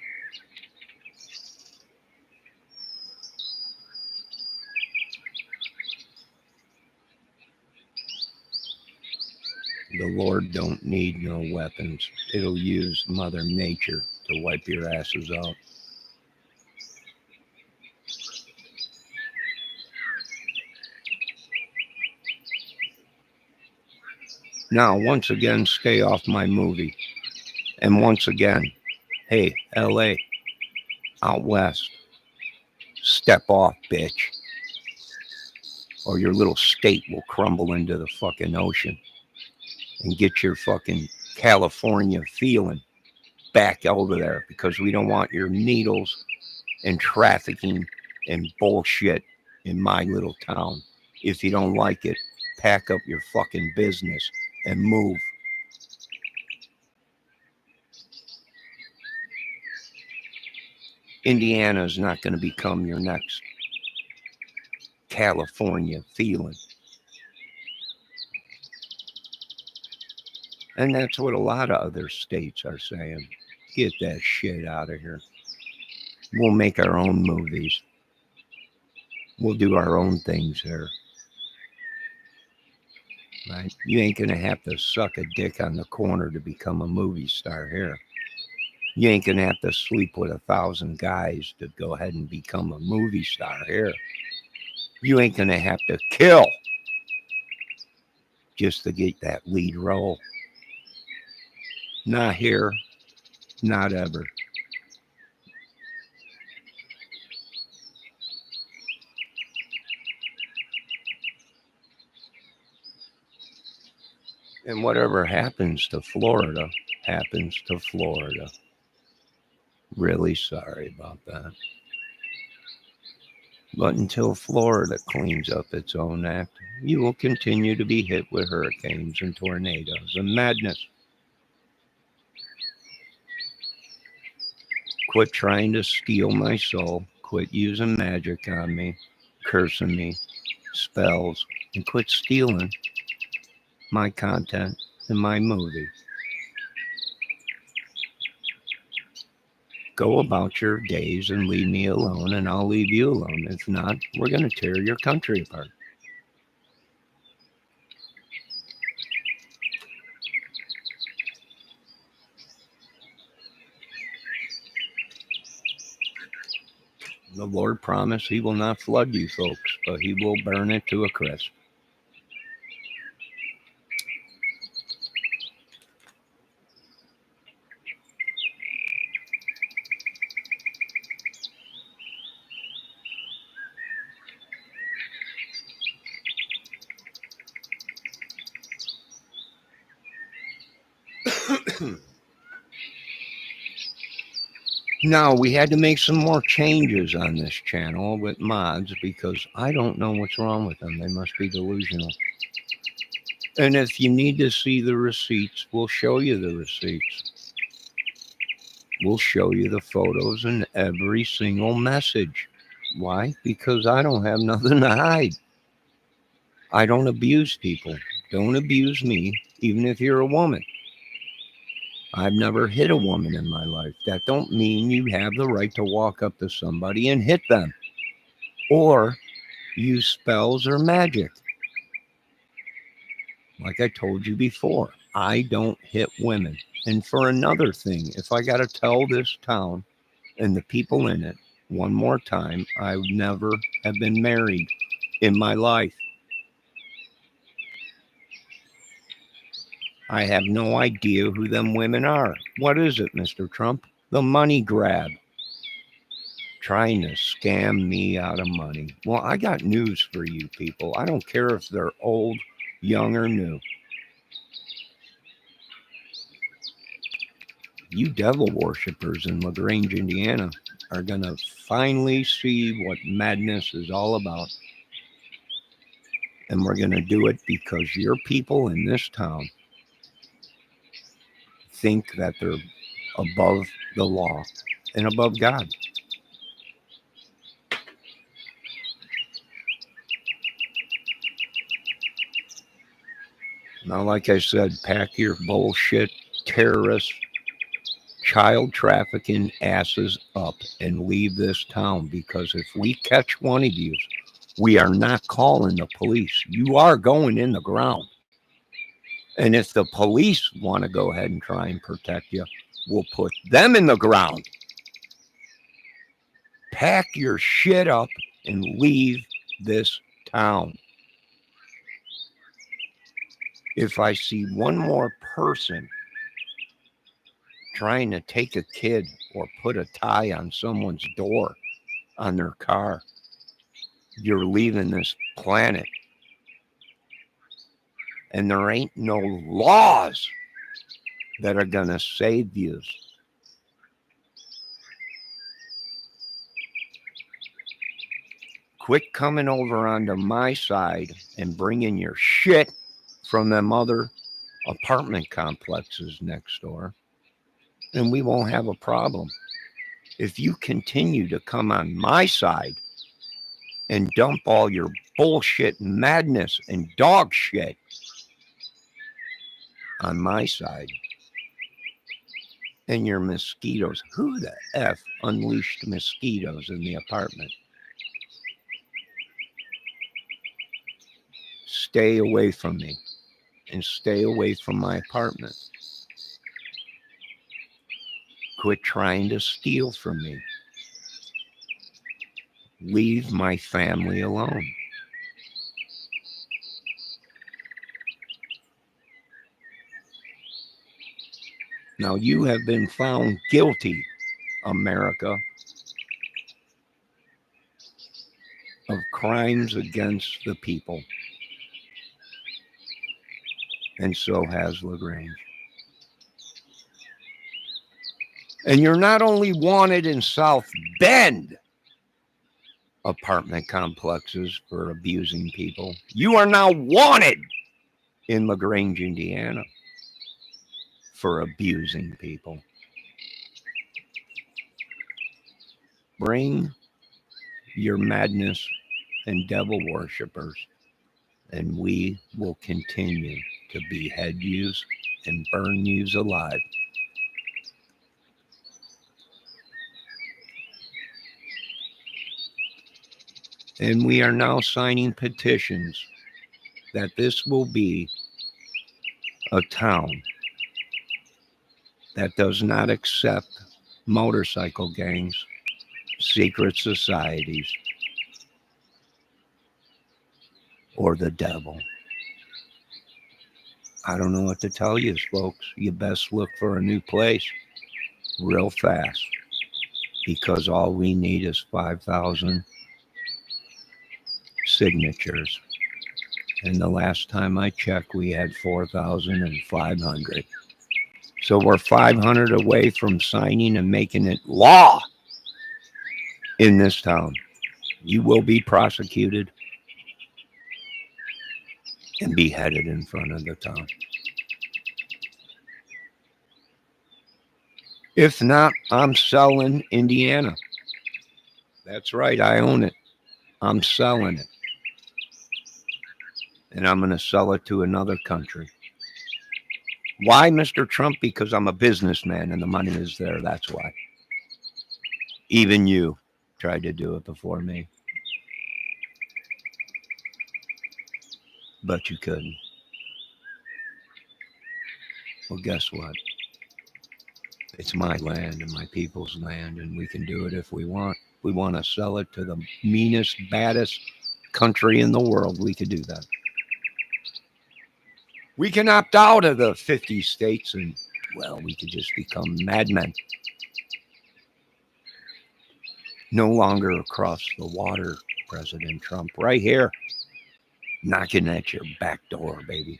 The Lord don't need no weapons. It'll use Mother Nature to wipe your asses out. Now, once again, stay off my movie. And once again, hey, LA, out west, step off, bitch. Or your little state will crumble into the fucking ocean. And get your fucking California feeling back over there, because we don't want your needles and trafficking and bullshit in my little town. If you don't like it, pack up your fucking business and move. Indiana is not going to become your next California feeling. And that's what a lot of other states are saying. Get that shit out of here. We'll make our own movies. We'll do our own things here. Right? You ain't going to have to suck a dick on the corner to become a movie star here. You ain't going to have to sleep with 1,000 guys to go ahead and become a movie star here. You ain't going to have to kill just to get that lead role. Not here, not ever. And whatever happens to Florida, happens to Florida. Really sorry about that. But until Florida cleans up its own act, you will continue to be hit with hurricanes and tornadoes and madness. Quit trying to steal my soul. Quit using magic on me, cursing me, spells, and quit stealing my content and my movie. Go about your days and leave me alone, and I'll leave you alone. If not, we're going to tear your country apart. The Lord promised he will not flood you folks, but he will burn it to a crisp. Now, we had to make some more changes on this channel with mods because I don't know what's wrong with them. They must be delusional. And if you need to see the receipts, we'll show you the receipts. We'll show you the photos and every single message. Why? Because I don't have nothing to hide. I don't abuse people. Don't abuse me, even if you're a woman. I've never hit a woman in my life. That don't mean you have the right to walk up to somebody and hit them or use spells or magic. Like I told you before, I don't hit women. And for another thing, if I got to tell this town and the people in it one more time, I would never have been married in my life. I have no idea who them women are. What is it, Mr. Trump? The money grab. Trying to scam me out of money. Well, I got news for you people. I don't care if they're old, young, or new. You devil worshippers in LaGrange, Indiana are going to finally see what madness is all about. And we're going to do it because your people in this town think that they're above the law and above God. Now, like I said, pack your bullshit, terrorist, child trafficking asses up and leave this town, because if we catch one of you, we are not calling the police. You are going in the ground. And if the police want to go ahead and try and protect you, we'll put them in the ground. Pack your shit up and leave this town. If I see one more person trying to take a kid or put a tie on someone's door on their car, you're leaving this planet. And there ain't no laws that are going to save you. Quit coming over onto my side and bringing your shit from them other apartment complexes next door, and we won't have a problem. If you continue to come on my side and dump all your bullshit, madness, and dog shit on my side, and your mosquitoes, who the F unleashed mosquitoes in the apartment? Stay away from me and stay away from my apartment. Quit trying to steal from me. Leave my family alone. Now, you have been found guilty, America, of crimes against the people. And so has lagrange. And you're not only wanted in South Bend apartment complexes for abusing people, you are now wanted in lagrange, Indiana for abusing people. Bring your madness and devil worshippers, and we will continue to behead yous and burn yous alive. And we are now signing petitions that this will be a town that does not accept motorcycle gangs, secret societies, or the devil. I don't know what to tell you, folks. You best look for a new place real fast, because all we need is 5,000 signatures. And the last time I checked, we had 4,500. So we're 500 away from signing and making it law in this town. You will be prosecuted and beheaded in front of the town. If not, I'm selling Indiana. That's right, I own it. I'm selling it. And I'm going to sell it to another country. Why, Mr. Trump? Because I'm a businessman and the money is there. That's why. Even you tried to do it before me. But you couldn't. Well, guess what? It's my land and my people's land, and we can do it if we want. We want to sell it to the meanest, baddest country in the world. We could do that. We can opt out of the 50 states and, well, we could just become madmen. No longer across the water, President Trump. Right here, knocking at your back door, baby.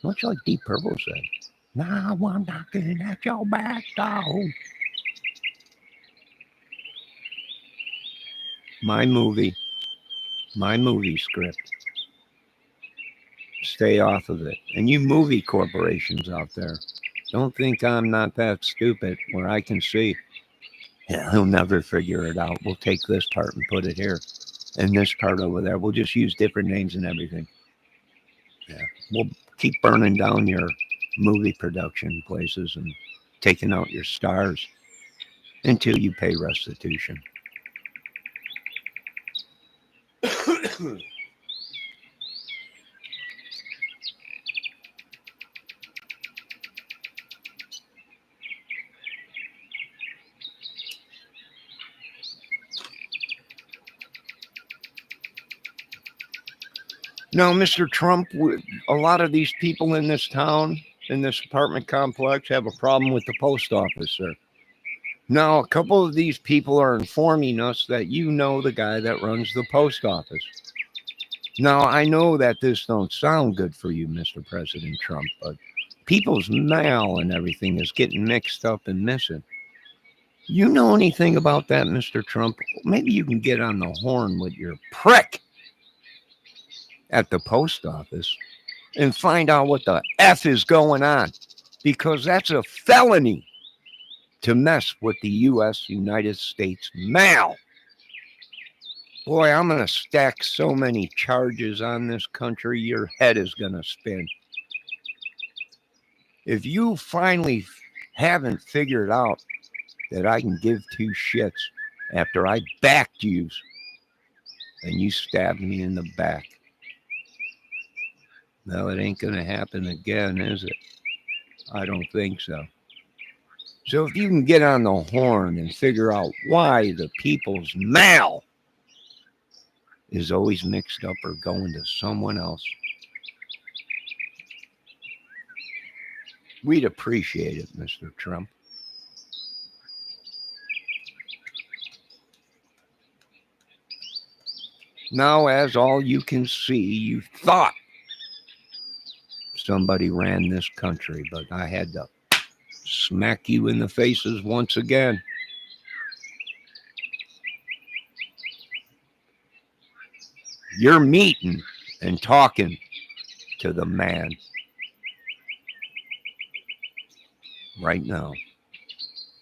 Much like Deep Purple said. Now I'm knocking at your back door. My movie script. Stay off of it. And you movie corporations out there, don't think I'm not that stupid where I can see, yeah, he'll never figure it out. We'll take this part and put it here and this part over there. We'll just use different names and everything. Yeah, we'll keep burning down your movie production places and taking out your stars until you pay restitution. Now, Mr. Trump, a lot of these people in this town, in this apartment complex, have a problem with the post office, sir. Now, a couple of these people are informing us that you know the guy that runs the post office. Now, I know that this don't sound good for you, Mr. President Trump, but people's mail and everything is getting mixed up and missing. You know anything about that, Mr. Trump? Maybe you can get on the horn with your prick at the post office and find out what the F is going on, because that's a felony to mess with the U.S. United States mail. Boy, I'm going to stack so many charges on this country, your head is going to spin. If you finally haven't figured out that I can give two shits after I backed you and you stabbed me in the back, well, it ain't going to happen again, is it? I don't think so. So if you can get on the horn and figure out why the people's mail is always mixed up or going to someone else, we'd appreciate it, Mr. Trump. Now, as all you can see, you thought somebody ran this country, but I had to smack you in the faces once again. You're meeting and talking to the man right now.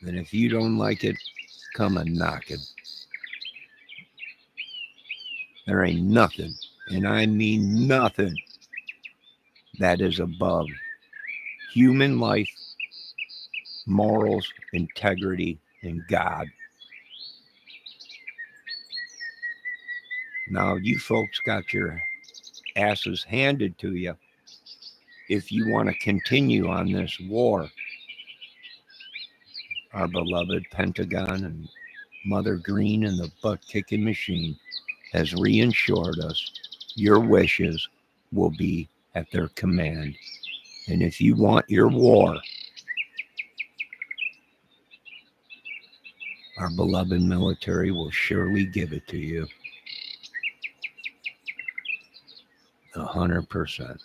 And if you don't like it, come a knocking. There ain't nothing, and I mean nothing, that is above human life, morals, integrity, and God. Now, you folks got your asses handed to you if you want to continue on this war. Our beloved Pentagon and Mother Green and the butt-kicking machine has reassured us your wishes will be at their command. And if you want your war, our beloved military will surely give it to you. 100%.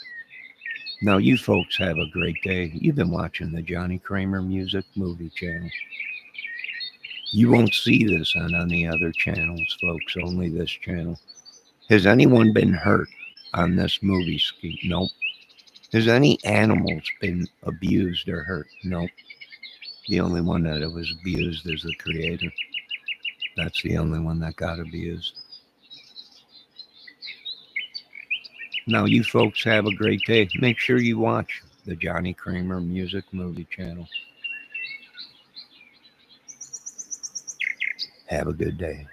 Now, you folks have a great day. You've been watching the Johnny Kramer Music Movie Channel. You won't see this on any other channels, folks, only this channel. Has anyone been hurt on this movie scheme? Nope. Has any animals been abused or hurt? Nope. The only one that was abused is the creator. That's the only one that got abused. Now, you folks have a great day. Make sure you watch the Johnny Kramer Music Movie Channel. Have a good day.